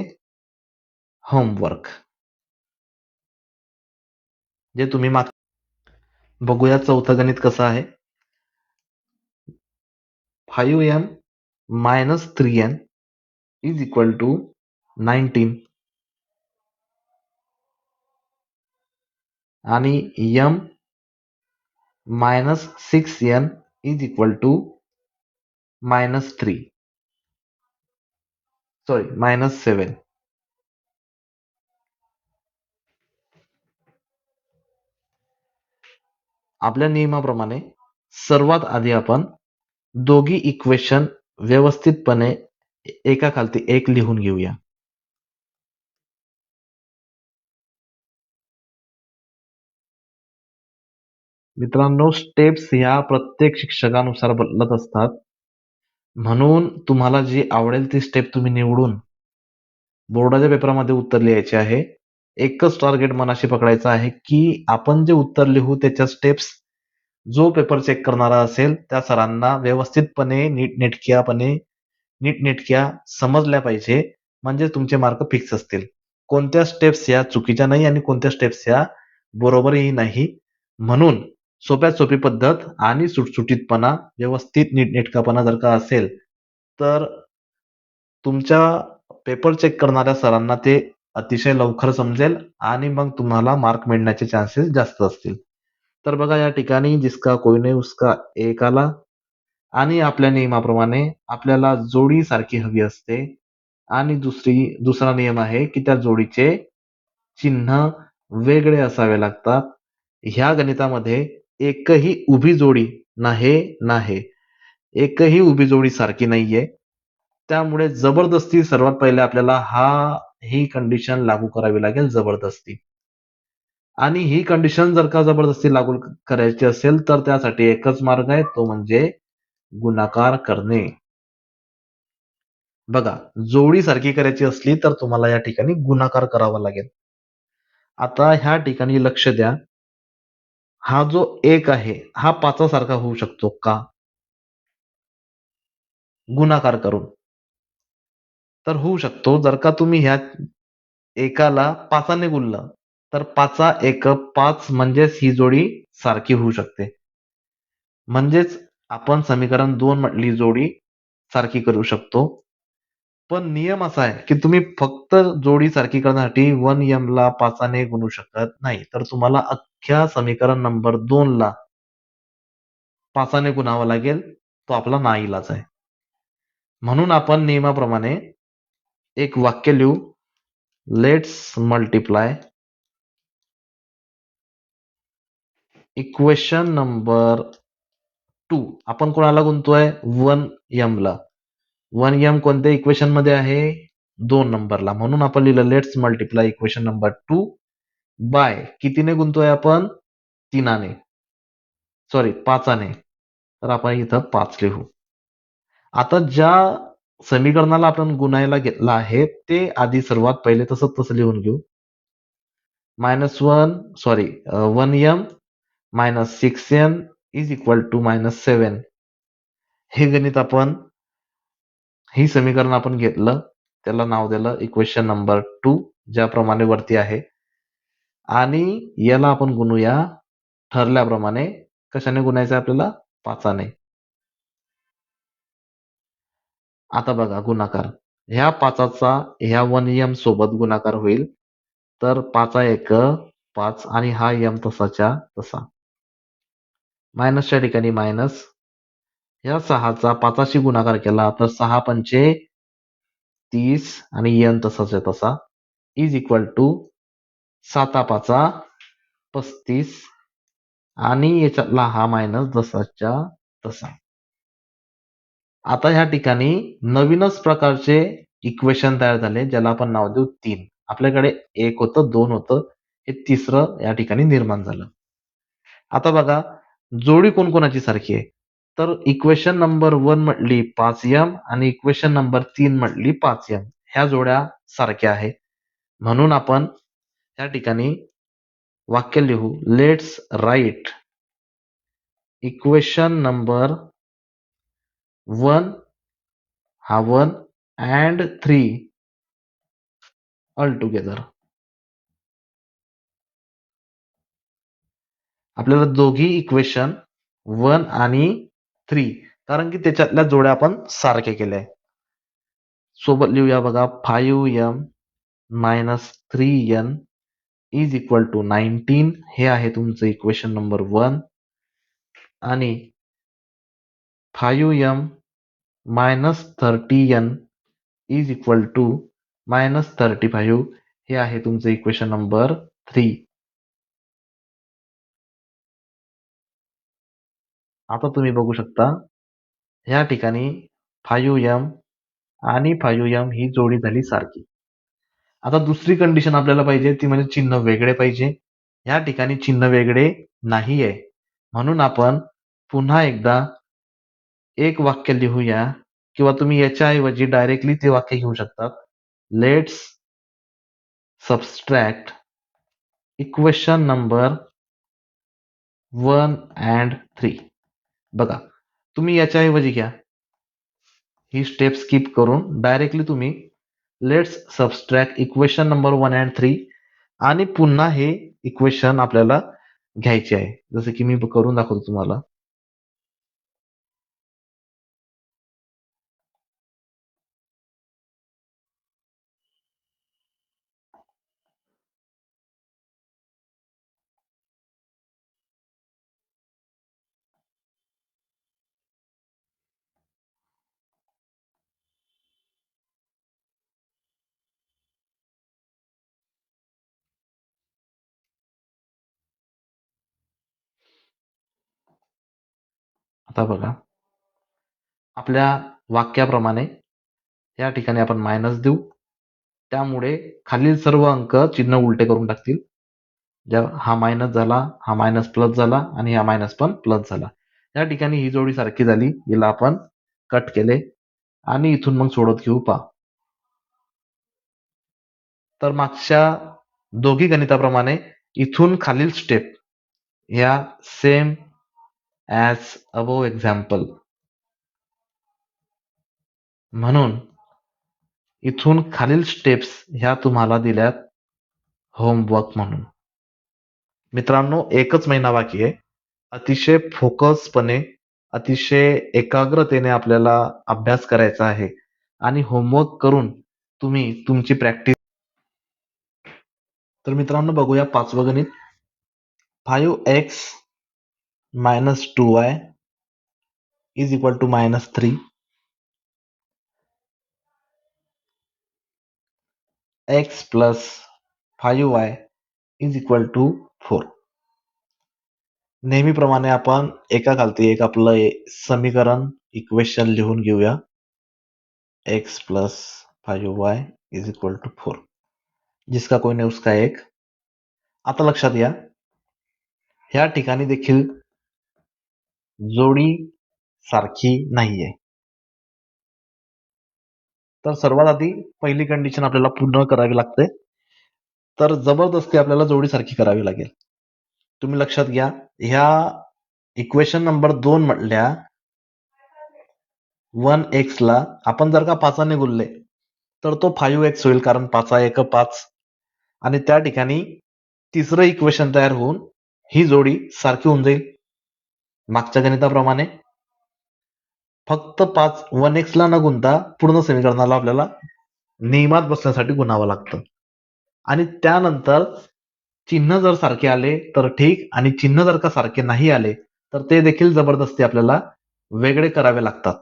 होमवर्क, जे तुम्ही बघूया. चौथं गणित कसं आहे. 5m minus 3n is equal to 19 आणि m minus 6n is equal to -3, sorry -7. आपल्या नियमाप्रमाणे सर्वात आधी आपण दोघी इक्वेशन व्यवस्थितपणे एका खालती एक लिहून घेऊया. मित्रांनो, स्टेप्स ह्या प्रत्येक शिक्षकानुसार बदलत असतात, म्हणून तुम्हाला जी आवडेल ती स्टेप तुम्ही निवडून बोर्डाच्या पेपरामध्ये उत्तर लिहायचे आहे. एकच टार्गेट मनाशी पकडायचं आहे की आपण जे उत्तर लिहू त्याच्या स्टेप्स जो पेपर चेक करणारा असेल त्या सरांना व्यवस्थितपणे नीटनेटक्या समजल्या पाहिजे, म्हणजे तुमचे मार्क फिक्स असतील. कोणत्या स्टेप्स ह्या चुकीच्या नाही आणि कोणत्या स्टेप्स ह्या बरोबरही नाही. म्हणून सोप्यात सोपी पद्धत आणि सुटसुटीतपणा, व्यवस्थित नीटनेटकापणा जर का असेल तर तुमच्या पेपर चेक करणाऱ्या सरांना ते अतिशय लवकर समजेल आणि मग तुम्हाला मार्क मिळण्याचे चान्सेस जास्त असतील. तर बघा, या ठिकाणी जिसका कोई नहीं उसका एक आला आणि आपल्या नियमाप्रमाणे आपल्याला जोडी सारखी हवी असते आणि दुसरा नियम आहे की त्या जोडीचे चिन्ह वेगळे असावे लागतात. ह्या गणितामध्ये एकही उभी जोडी नाही, एकही उभी जोडी सारखी नाहीये. त्यामुळे जबरदस्ती सर्वात पहिले आपल्याला ही कंडिशन लागू करावी लागेल, जबरदस्ती. आणि ही कंडिशन जर का जबरदस्ती लागू करायची असेल तर त्यासाठी एकच मार्ग आहे, तो म्हणजे गुणाकार करणे. बघा, जोडी सारखी करायची असली तर तुम्हाला या ठिकाणी गुणाकार करावा लागेल. आता ह्या ठिकाणी लक्ष द्या, हा जो एक आहे हा पाचासारखा होऊ शकतो का गुणाकार करून? तर होऊ शकतो. जर का तुम्ही ह्या एकाला पाचाने गुणलं तर पाचा एक पाच, म्हणजेच ही जोडी सारखी होऊ शकते. म्हणजेच आपण समीकरण 2 मधली जोडी सारखी करू शकतो. पण नियम असा आहे की तुम्ही फक्त जोडी सारखी करण्यासाठी 1m ला पाचाने गुणू शकत नाही. तर तुम्हाला अख्ख्या समीकरण नंबर 2 ला पाचाने गुणावं लागेल. तो आपला नाईलाज आहे. म्हणून आपण नियमाप्रमाणे एक वाक्य लिहू. Let's multiply equation number 2. आपण कोणाला गुणतोय? 1m ला. 1m कोणत्या इक्वेशन मध्ये आहे? 2 नंबरला. म्हणून आपण लिहिलं let's multiply equation number 2 by कितीने गुणतोय आपण? 3ने. सॉरी 5ने. तर आपण इथं 5 लिहू. आता ज्या समीकरणाला आपण गुणायला घेतला आहे ते आधी सर्वात पहिले तसं लिहून घेऊ. -1m - 6n is equal to -7. हे गणित आपण ही समीकरण आपण घेतलं, त्याला नाव दिलं इक्वेशन नंबर 2, ज्याप्रमाणे वरती आहे. आणि याला आपण गुणूया ठरल्याप्रमाणे. कशाने गुणायचं आपल्याला? 5ने. आता बघा गुणाकार. ह्या 5चा ह्या 1m सोबत गुणाकार होईल. तर 5 एक 5 आणि हा m तसाच्या तसा. मायनसच्या ठिकाणी मायनस. या 6चा 5शी गुणाकार केला तर 6 पंचे 30 आणि n तसाच्या तसा इज इक्वल टू 7 5 35 आणि याच्यातला हा मायनस जसाच्या तसा. आता ह्या ठिकाणी नवीनच प्रकारचे इक्वेशन तयार झाले, ज्याला आपण नाव देऊ 3. आपल्याकडे 1 होतं, 2 होतं, हे तिसरं या ठिकाणी निर्माण झालं. आता बघा जोडी कोणकोणाची सारखी आहे? तर इक्वेशन नंबर 1 म्हटली 5m आणि इक्वेशन नंबर 3 म्हटली 5m. ह्या जोड्या सारख्या आहे. म्हणून आपण या ठिकाणी वाक्य लिहू. लेट्स राईट इक्वेशन नंबर 1 हा 1 अँड 3 ऑल टुगेदर. आपल्याला दोघी इक्वेशन 1 आणि 3, कारण की त्याच्यातल्या जोड्या आपण सारख्या केल्या आहे. सोबत लिहूया बघा. 5m - 3n is equal to 19. हे आहे तुमचं इक्वेशन नंबर 1. आणि 5m - 30n is equal to -35. हे आहे तुमचं इक्वेशन नंबर 3. आता तुम्ही बघू शकता या ठिकाणी 5m आणि 5m ही जोडी झाली सारखी. आता दुसरी कंडिशन आपल्याला पाहिजे ती म्हणजे चिन्ह वेगळे पाहिजे. या ठिकाणी चिन्ह वेगळे नाही आहे. म्हणून आपण पुन्हा एकदा एक वाक्य लिहूया, किंवा तुम्ही याच्याऐवजी डायरेक्टली ते वाक्य घेऊ शकतात. Let's subtract equation number 1 and 3. बघा तुम्ही याच्याऐवजी घ्या, ही स्टेप स्किप करून डायरेक्टली तुम्ही let's subtract equation number 1 and 3 आणि पुन्हा हे इक्वेशन आपल्याला घ्यायचे आहे. जसं की मी करून दाखवतो तुम्हाला. आता बघा आपल्या वाक्याप्रमाणे या ठिकाणी आपण मायनस देऊ. त्यामुळे खालील सर्व अंक चिन्ह उलटे करून टाकतील. हा मायनस झाला, हा मायनस प्लस झाला आणि हा मायनस पण प्लस झाला. या ठिकाणी ही जोडी सारखी झाली. हिला आपण कट केले आणि इथून मग सोडत घेऊ पा. तर मागच्या दोघी गणिताप्रमाणे इथून खालील स्टेप ह्या सेम ॲज अबोव एक्झाम्पल. म्हणून इथून खालील स्टेप्स ह्या तुम्हाला दिल्यात होमवर्क म्हणून. मित्रांनो, एकच महिना बाकी आहे. अतिशय फोकसपणे, अतिशय एकाग्रतेने आपल्याला अभ्यास करायचा आहे आणि होमवर्क करून तुम्ही तुमची प्रॅक्टिस. तर मित्रांनो, बघूया पाचवं गणित. 5x minus 2y is equal to minus 3. x plus 5y is equal to 4. नेहमीप्रमाणे आपण एका खालती एक आपलं समीकरण इक्वेशन लिहून घेऊया. x plus 5y is equal to 4. जिसका कोई नहीं उसका एक. आता लक्षात घ्या, ह्या ठिकाणी देखील जोडी सारखी नाहीये. तर सर्वात आधी पहिली कंडिशन आपल्याला पूर्ण करावी लागते. तर जबरदस्ती आपल्याला जोडी सारखी करावी लागेल. तुम्ही लक्षात घ्या, ह्या इक्वेशन नंबर 2 मधल्या 1x ला आपण जर का 5 ने गुणले तर तो 5x होईल, कारण 5 1 5. आणि त्या ठिकाणी तिसरं इक्वेशन तयार होऊन ही जोडी सारखी होऊन जाईल. मागच्या गणिताप्रमाणे फक्त 1x ला न गुणता पूर्ण समीकरणाला आपल्याला नियमात बसण्यासाठी गुणावं लागतं. आणि त्यानंतर चिन्ह जर सारखे आले तर ठीक, आणि चिन्ह जर का सारखे नाही आले तर ते देखील जबरदस्ती आपल्याला वेगळे करावे लागतात.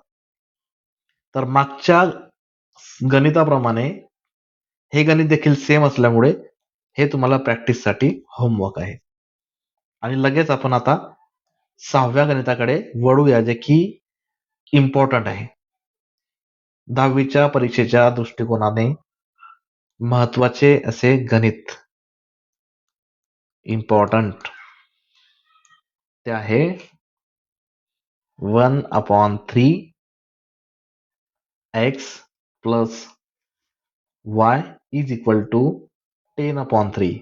तर मागच्या गणिताप्रमाणे हे गणित देखील सेम असल्यामुळे हे तुम्हाला प्रॅक्टिससाठी होमवर्क आहे. आणि लगेच आपण आता 6व्या गणिताकडे वळूया, जे की इम्पॉर्टंट आहे. 10वीच्या परीक्षेच्या दृष्टिकोनाने महत्वाचे असे गणित, इम्पॉर्टंट, ते आहे 1/3 x plus y is equal to 10/3.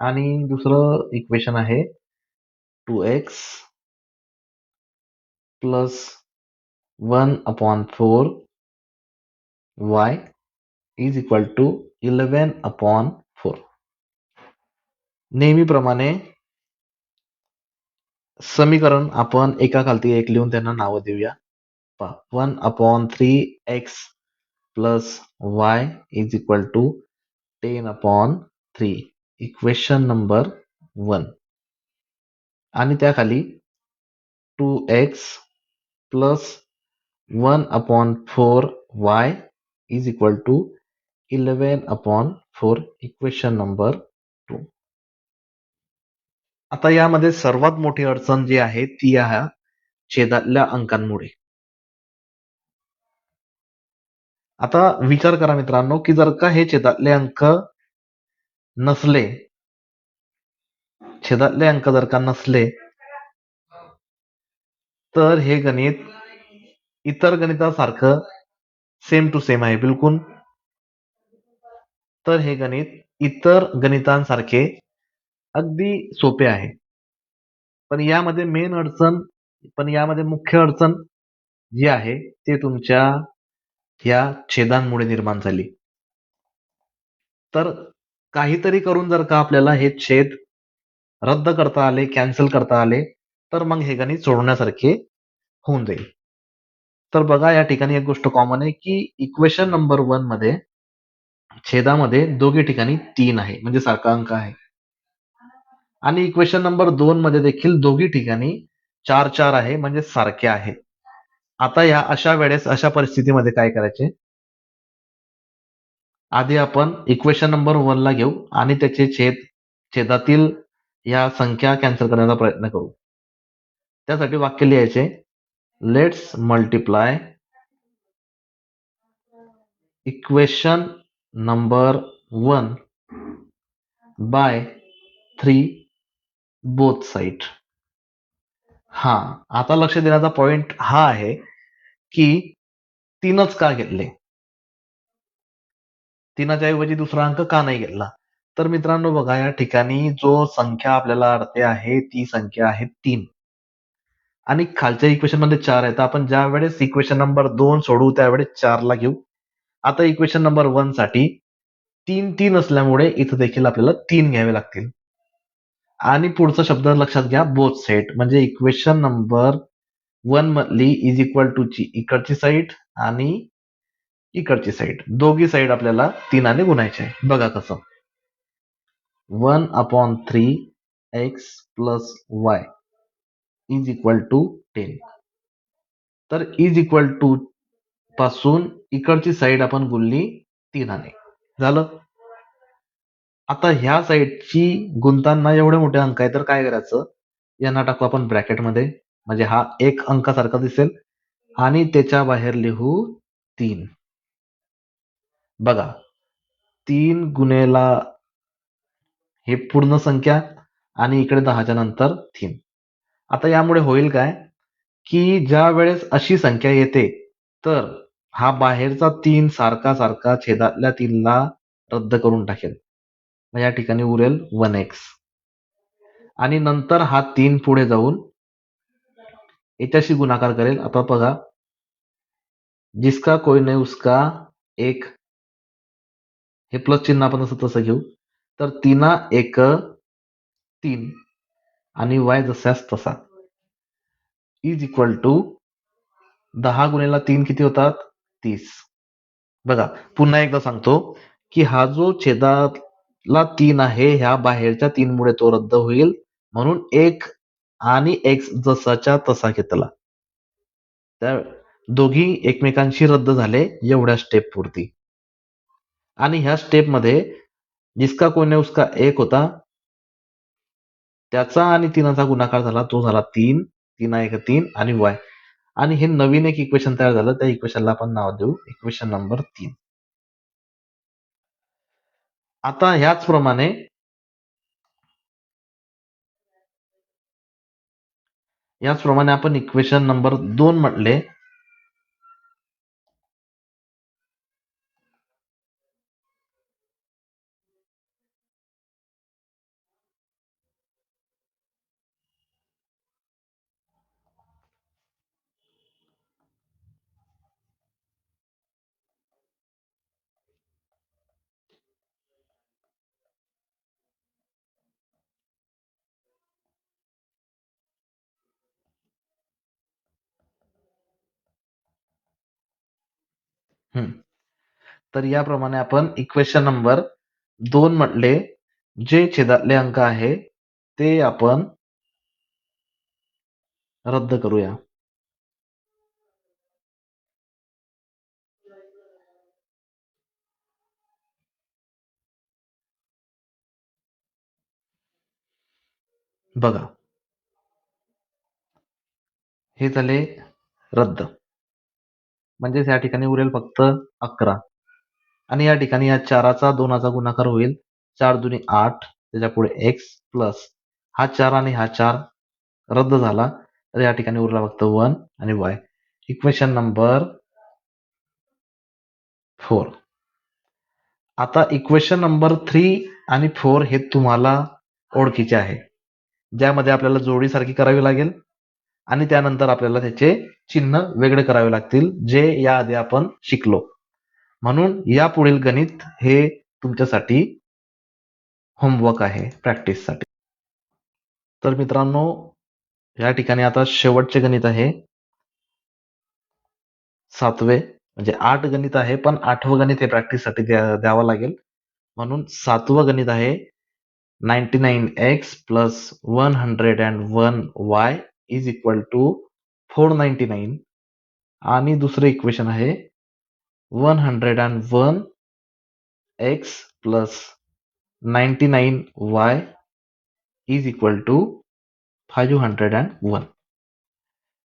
आणि दुसरं इक्वेशन आहे 2x plus 1/4 y is equal to 11/4. नेहमीप्रमाणे समीकरण आपण एका खालती एक लिहून त्यांना नावं देऊया. 1/3 x plus y is equal to 10/3. Equation number 1. आणि त्याखाली 2x plus 1/4 y is equal to 11/4. Equation number 2. आता यामध्ये सर्वात मोठी अडचण जी आहे ती आहे छेदातल्या अंकांमुळे. आता विचार करा मित्रांनो, की जर का हे छेदातले अंक नसले, छेदातले अंक जर का नसले तर हे गणित इतर गणितासारखं सेम टू सेम आहे बिलकुल. तर हे गणित इतर गणितांसारखे अगदी सोपे आहे. पण यामध्ये मुख्य अडचण जी आहे ते तुमच्या या छेदांमुळे निर्माण झाली. तर काहीतरी करून जर का आपल्याला हे छेद रद्द करता आले, कॅन्सल करता आले, तर मग हे गणित सोडवण्यासारखे होऊन जाईल. तर बघा, या ठिकाणी एक गोष्ट कॉमन आहे, की इक्वेशन नंबर 1 मध्ये छेदामध्ये दोघी ठिकाणी 3 आहे, म्हणजे सारखा अंक आहे. आणि इक्वेशन नंबर 2 मध्ये देखील दोघी ठिकाणी 4 आहे, म्हणजे सारखे आहे. आता या अशा वेळेस, अशा परिस्थितीमध्ये काय करायचे? आधी आपण इक्वेशन नंबर 1 ला घेऊ आणि त्याचे छेदातील या संख्या कॅन्सल करण्याचा प्रयत्न करू. त्यासाठी वाक्य लिहायचे, let's multiply equation number 1 by 3 both side. हा, आता लक्ष देण्याचा पॉइंट हा आहे की तीनच का घेतले, तीनाच्या ऐवजी दुसरा अंक का नाही घेतला. तर मित्रांनो बघा, या ठिकाणी जो संख्या आपल्याला अडते आहे ती संख्या आहे 3 आणि खालच्या इक्वेशन मध्ये 4 आहे. तर आपण ज्या वेळेस इक्वेशन नंबर 2 सोडवू त्यावेळेस 4 ला घेऊ. आता इक्वेशन नंबर 1 साठी 3 3 असल्यामुळे इथं देखील आपल्याला 3 घ्यावे लागतील. आणि पुढचा शब्द लक्षात घ्या, बोथ साईड, म्हणजे इक्वेशन नंबर 1 मधली इज इक्वल टू ची इकडची साईड आणि इकडची साईड, दोघी साईड आपल्याला 3 ने गुणायचे आहे. बघा कसं, 1/3 x plus y is equal to 10. तर इज इक्वल टू पासून इकडची साईड आपण गुणली 3 ने, झालं. आता ह्या साईडची गुंतांना एवढे मोठे अंक आहे तर काय करायचं, यांना टाकू आपण ब्रॅकेटमध्ये, म्हणजे हा एक अंकासारखा दिसेल आणि त्याच्या बाहेर लिहू 3. बघा, 3 गुणेला हे पूर्ण संख्या आणि इकडे 10च्या नंतर 3. आता यामुळे होईल काय, की ज्या वेळेस अशी संख्या येते तर हा बाहेरचा 3 सारखा सारखा छेदातल्या 3 ला रद्द करून टाकेल. मग या ठिकाणी उरेल 1x आणि नंतर हा 3 पुढे जाऊन याच्याशी गुणाकार करेल. आता बघा, जिसका कोई नहीं उसका एक, हे प्लस चिन्ह आपण असं तसं घेऊ. तर 3 एक 3 आणि y जसास तसा इज इक्वल टू 10 गुणेला 3 किती होतात, 30. बघा, पुन्हा एकदा सांगतो की हा जो छेदाला 3 आहे ह्या बाहेरच्या 3 मुळे तो रद्द होईल, म्हणून 1 आणि x जसाच्या तसा घेतला. त्या दोघी एकमेकांशी रद्द झाले एवढ्या स्टेप पुरती. आणि ह्या स्टेप मध्ये जिसका कोने उसका एक होता, त्याचा आणि 3चा गुणाकार झाला, तो झाला 3, 3 एक 3 आणि y. आणि हे नवीन एक इक्वेशन तयार झालं, त्या इक्वेशनला आपण नाव देऊ इक्वेशन नंबर 3. आता याचप्रमाणे आपण इक्वेशन नंबर 2 म्हटले. तर याप्रमाणे आपण इक्वेशन नंबर 2 म्हटले, जे छेदातले अंक आहे ते आपण रद्द करूया. बघा, हे झाले रद्द, म्हणजेच या ठिकाणी उरेल फक्त 11. आणि या ठिकाणी या 4चा 2चा गुणाकार होईल, 4 दुनी 8, त्याच्या पुढे x प्लस हा 4 आणि हा 4 रद्द झाला, तर या ठिकाणी उरला फक्त 1 आणि y. Equation number 4. आता इक्वेशन नंबर 3 आणि 4 हे तुम्हाला ओळखीचे आहे, ज्यामध्ये आपल्याला जोडीसारखी करावी लागेल आणि त्यानंतर आपल्याला त्याचे चिन्ह वेगळे करावे लागतील, जे याआधी आपण शिकलो. म्हणून या पुढील गणित हे तुमच्यासाठी होमवर्क आहे प्रॅक्टिससाठी. तर मित्रांनो, या ठिकाणी आता शेवटचे गणित आहे 7वे, म्हणजे 8 गणित आहे पण 8वं गणित हे प्रॅक्टिससाठी द्यावं लागेल. म्हणून 7वं गणित आहे 99x plus 101y is equal to 499. आणि दुसरं इक्वेशन आहे 101x plus 99y is equal to 501.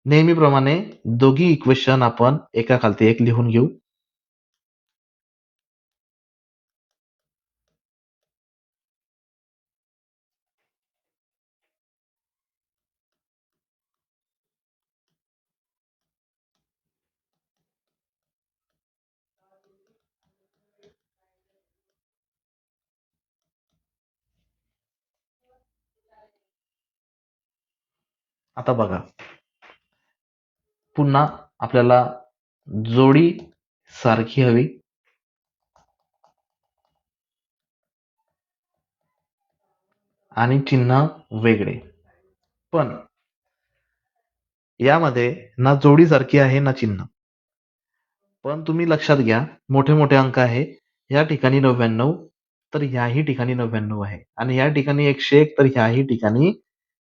नेहमीप्रमाणे दोघी इक्वेशन आपण एका खालती एक लिहून घेऊ. आता बघा, पुन्हा आपल्याला जोडी सारखी हवी आणि चिन्ह वेगळे. पण यामध्ये ना जोडी सारखी आहे ना चिन्ह. पण तुम्ही लक्षात घ्या, मोठे मोठे अंक आहे. या ठिकाणी 99, तर ह्याही ठिकाणी 99 आहे आणि या ठिकाणी 101, तर ह्याही ठिकाणी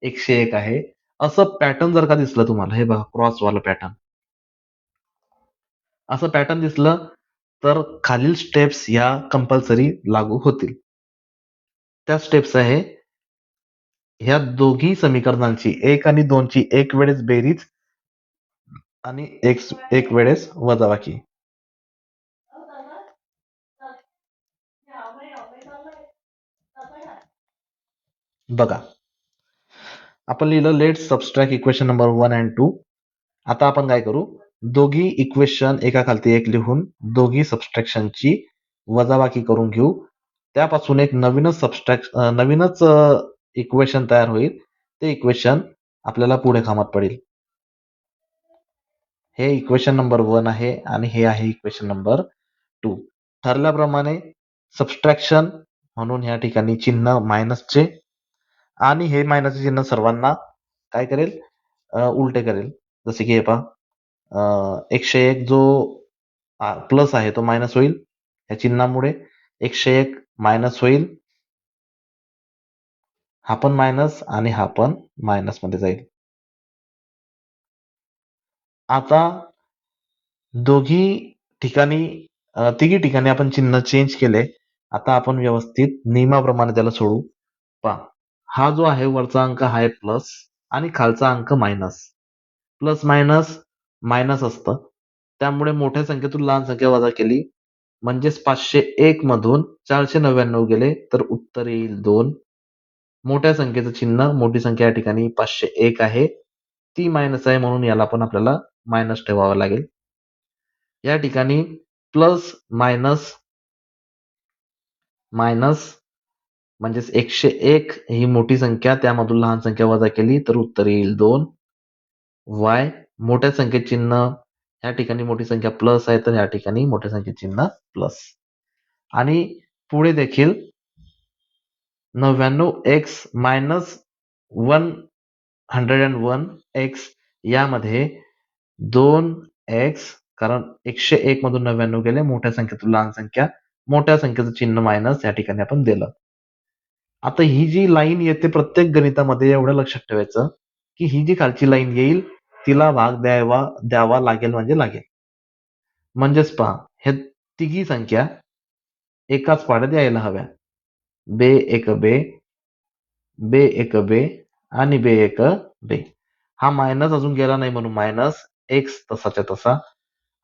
101 आहे. असं पॅटर्न जर का दिसलं तुम्हाला, हे बघा क्रॉस वाला पॅटर्न, असं पॅटर्न दिसलं तर खालील स्टेप्स ह्या कंपल्सरी लागू होतील. त्या स्टेप्स आहे, ह्या दोघी समीकरणांची 1 आणि 2 ची एक वेळेस बेरीज आणि एक वेळेस वजाबाकी. बघा, आपण लिहिलं let subtract equation number 1 and 2. आता आपण काय करू, दोघी इक्वेशन एका खालती एक लिहून दोघी सबस्ट्रॅक्शनची वजाबाकी करून घेऊ. त्यापासून एक नवीनच इक्वेशन तयार होईल. ते इक्वेशन आपल्याला पुढे कामात पडेल. हे इक्वेशन नंबर 1 आहे आणि हे आहे इक्वेशन नंबर 2. ठरल्याप्रमाणे सबस्ट्रॅक्शन म्हणून या ठिकाणी चिन्ह मायनसचे आणि हे मायनसचे चिन्ह सर्वांना काय करेल, उलटे करेल. जसे की हे पहा, 101 जो प्लस आहे तो मायनस होईल या चिन्हामुळे. 101 मायनस होईल, हा पण मायनस आणि हा पण मायनस मध्ये जाईल. आता दोघी ठिकाणी तिघी ठिकाणी आपण चिन्ह चेंज केले. आता आपण व्यवस्थित नियमाप्रमाणे त्याला सोडू. पहा, हा जो आहे वरचा अंक हा आहे प्लस आणि खालचा अंक मायनस. प्लस मायनस मायनस असतं, त्यामुळे मोठ्या संख्येतून लहान संख्या वजा केली म्हणजेच 501 मधून 499 गेले तर उत्तर येईल 2. मोठ्या संख्येचं चिन्ह, मोठी संख्या या ठिकाणी 501 आहे, ती मायनस आहे म्हणून याला पण आपल्याला मायनस ठेवावं लागेल. या ठिकाणी प्लस मायनस मायनस म्हणजेच 101 ही मोठी संख्या, त्यामधून लहान संख्या वजा केली तर उत्तर येईल 2. वाय, मोठ्या संख्येत चिन्ह, या ठिकाणी मोठी संख्या प्लस आहे तर या ठिकाणी मोठ्या संख्येत चिन्ह प्लस. आणि पुढे देखील 99x मायनस 101x यामध्ये 2x, कारण 101 मधून 99 गेले, मोठ्या संख्येतून लहान संख्या, मोठ्या संख्येचं चिन्ह मायनस या ठिकाणी आपण दिलं. आता ही जी लाईन येते प्रत्येक गणितामध्ये एवढं लक्षात ठेवायचं की ही जी खालची लाईन येईल तिला भाग द्यावा लागेल म्हणजे लागेल. म्हणजेच पहा, हे तिघी संख्या एकाच पाड्यात यायला हव्या. बे एक बे, बे एक बे आणि बे एक बे. हा मायनस अजून गेला नाही म्हणून मायनस, एक्स तसाच्या तसा.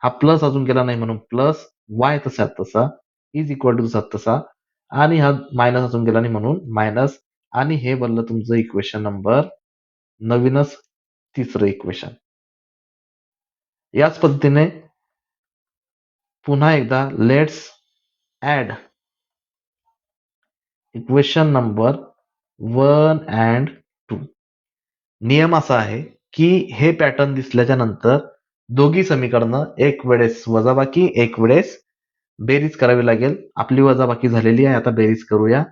हा प्लस अजून गेला नाही म्हणून प्लस, वाय तसा तसा, इज इक्वल टू तसा तसा. आणि हा मायनस अजून गेला नाही म्हणून मायनस. आणि हे बनलं तुमचं इक्वेशन नंबर, नवीनच तिसरं इक्वेशन. याच पद्धतीने पुन्हा एकदा let's add equation number 1 and 2. नियम असा आहे की हे पॅटर्न दिसल्याच्या नंतर दोघी समीकरणं एक वेळेस वजाबाकी एक वेळेस बेरीज करावी लागेल. आपली वजाबाकी झालेली आहे, आता बेरीज करूया.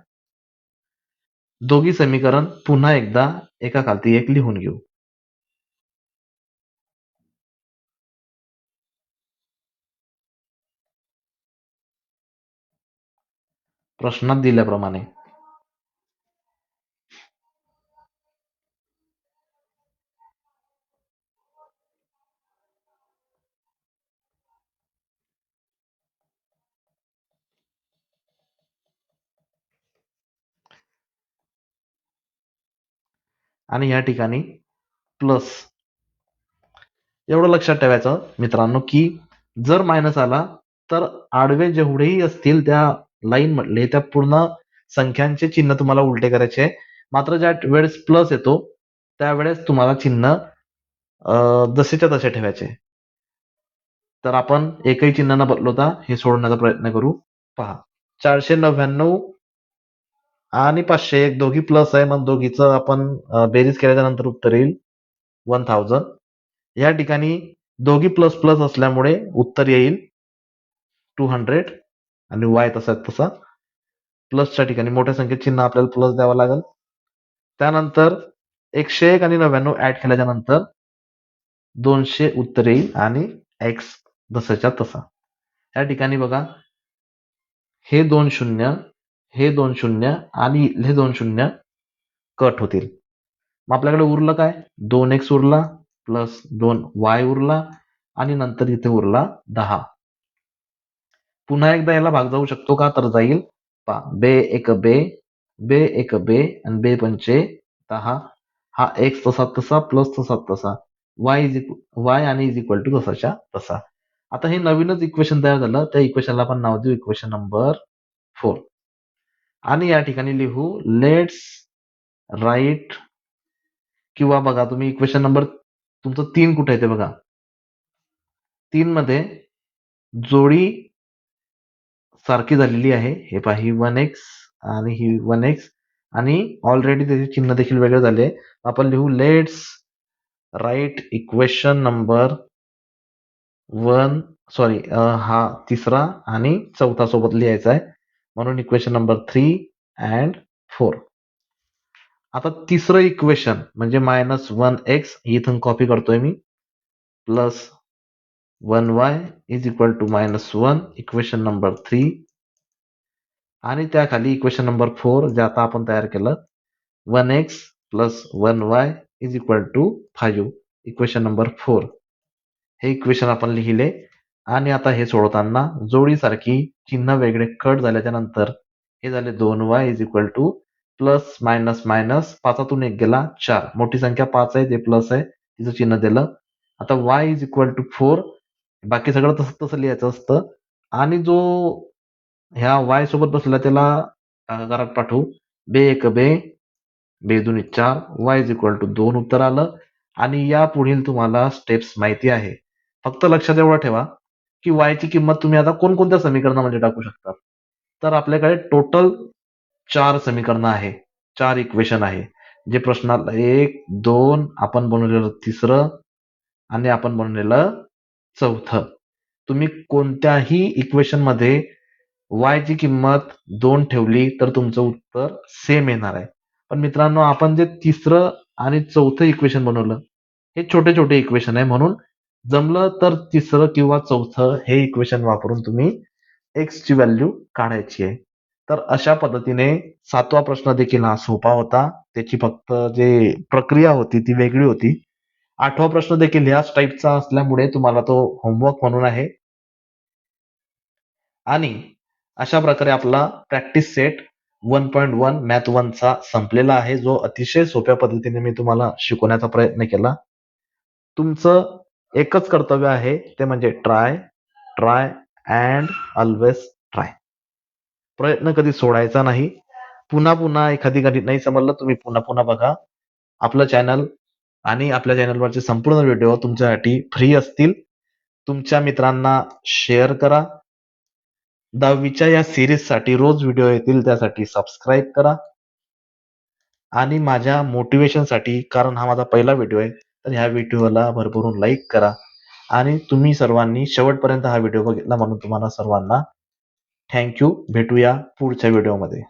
दोघी समीकरण पुन्हा एकदा एका खालती एक लिहून घेऊ. प्रश्नात दिल्याप्रमाणे. आणि या ठिकाणी प्लस. एवढं लक्षात ठेवायचं मित्रांनो की जर मायनस आला तर आडवे जेवढेही असतील त्या लाईन मधले त्या पूर्ण संख्यांचे चिन्ह तुम्हाला उलटे करायचे. मात्र ज्या वेळेस प्लस येतो त्यावेळेस तुम्हाला चिन्ह जसेच्या तसे ठेवायचे. तर आपण एकही चिन्ह न बदलवता हे सोडवण्याचा प्रयत्न करू. पहा, 499 आणि 501 दोघी प्लस आहे, मग दोघीचं आपण बेरीज केल्याच्या नंतर उत्तर येईल 1000. या ठिकाणी दोघी प्लस प्लस असल्यामुळे उत्तर येईल 200 आणि y तसा तसा प्लसच्या ठिकाणी मोठ्या संख्येत चिन्ह आपल्याला प्लस द्यावं लागेल. त्यानंतर 101 आणि 99 ऍड केल्याच्या नंतर 200 उत्तर येईल आणि x जसाच्या तसा. या ठिकाणी बघा हे 2 शून्य, हे 2 शून्य आणि हे 2 शून्य कट होतील. मग आपल्याकडे उरलं काय? 2x उरला प्लस 2y उरला आणि नंतर इथे उरला 10. पुन्हा एकदा याला भाग जाऊ शकतो का? तर जाईल. बे एक बे, बे एक बे आणि बे पंचे 10. हा x तसा तसा प्लस तसा तसा y आणि इज इक्वल टू तसाच्या तसा. आता हे नवीनच इक्वेशन तयार झालं. त्या इक्वेशनला आपण नाव देऊ इक्वेशन नंबर 4. आणि या ठिकाणी लिहू लेट्स राईट, किंवा बघा तुम्ही इक्वेशन नंबर तुमचं 3 कुठे आहे ते बघा. 3 मध्ये जोडी सारखी झालेली आहे. हे पहा ही 1x आणि ही 1x आणि ऑलरेडी त्याचे चिन्ह देखील वेगळे झाले. आपण लिहू let's write equation number 1 sorry हा तिसरा आणि चौथा सोबत लिहायचा आहे म्हणून इक्वेशन नंबर 3 अँड 4. आता तिसरं इक्वेशन म्हणजे -1x इथून कॉपी करतोय मी plus 1y is equal to -1 equation number 3 आणि त्याखाली इक्वेशन नंबर 4 जे आता आपण तयार केलं 1x plus 1y is equal to 5 equation number 4. हे इक्वेशन आपण लिहिले आणि आता हे सोडवताना जोडीसारखी चिन्ह वेगळे कट झाल्याच्या नंतर हे झाले 2y is equal to plus minus minus 5तून 1 गेला 4. मोठी संख्या 5 आहे ते प्लस आहे तिचं चिन्ह दिलं. आता y इज इक्वल टू 4. बाकी सगळं तसं तसं लिहायचं असतं आणि जो ह्या y सोबत बसला त्याला घरात पाठवू. बे एक बे, बे दुनी 4, y इज इक्वल टू 2 उत्तर आलं. आणि या पुढील तुम्हाला स्टेप्स माहिती आहे. फक्त लक्षात एवढं ठेवा की y ची किंमत तुम्ही आता कोणकोणत्या समीकरणामध्ये टाकू शकता. तर आपल्याकडे टोटल 4 समीकरणं आहे, 4 इक्वेशन आहे. जे प्रश्नात 1, 2 आपण बनवलेलं तिसरं आणि आपण बनवलेलं चौथं. तुम्ही कोणत्याही इक्वेशन मध्ये y ची किंमत 2 ठेवली तर तुमचं उत्तर सेम येणार आहे. पण मित्रांनो आपण जे तिसरं आणि चौथं इक्वेशन बनवलं हे छोटे छोटे इक्वेशन आहे म्हणून जमलं तर तिसरं किंवा चौथं हे इक्वेशन वापरून तुम्ही x ची व्हॅल्यू काढायची आहे. तर अशा पद्धतीने 7वा प्रश्न देखील हा सोपा होता. त्याची फक्त जे प्रक्रिया होती ती वेगळी होती. 8वा प्रश्न देखील ह्याच टाईपचा असल्यामुळे तुम्हाला तो होमवर्क म्हणून आहे. आणि अशा प्रकारे आपला प्रॅक्टिस सेट 1.1 मॅथ 1 चा संपलेला आहे, जो अतिशय सोप्या पद्धतीने मी तुम्हाला शिकवण्याचा प्रयत्न केला. तुमचं एकच कर्तव्य आहे ते म्हणजे try try and always try. प्रयत्न कधी सोडायचा नाही. पुन्हा पुन्हा एखादी गणित नाही समजलं तुम्ही पुन्हा पुन्हा बघा. आपलं चॅनल आणि आपल्या चॅनलवरचे संपूर्ण व्हिडिओ तुमच्यासाठी फ्री असतील. तुमच्या मित्रांना शेअर करा. 10वीच्या या सिरीजसाठी रोज व्हिडिओ येतील त्यासाठी सबस्क्राईब करा. आणि माझ्या मोटिवेशनसाठी, कारण हा माझा पहिला व्हिडिओ आहे, तर ह्या व्हिडिओला भरभरून लाईक करा. आणि तुम्ही सर्वांनी शेवटपर्यंत हा व्हिडिओ बघितला म्हणून तुम्हाला सर्वांना थँक्यू. भेटूया पुढच्या व्हिडिओमध्ये.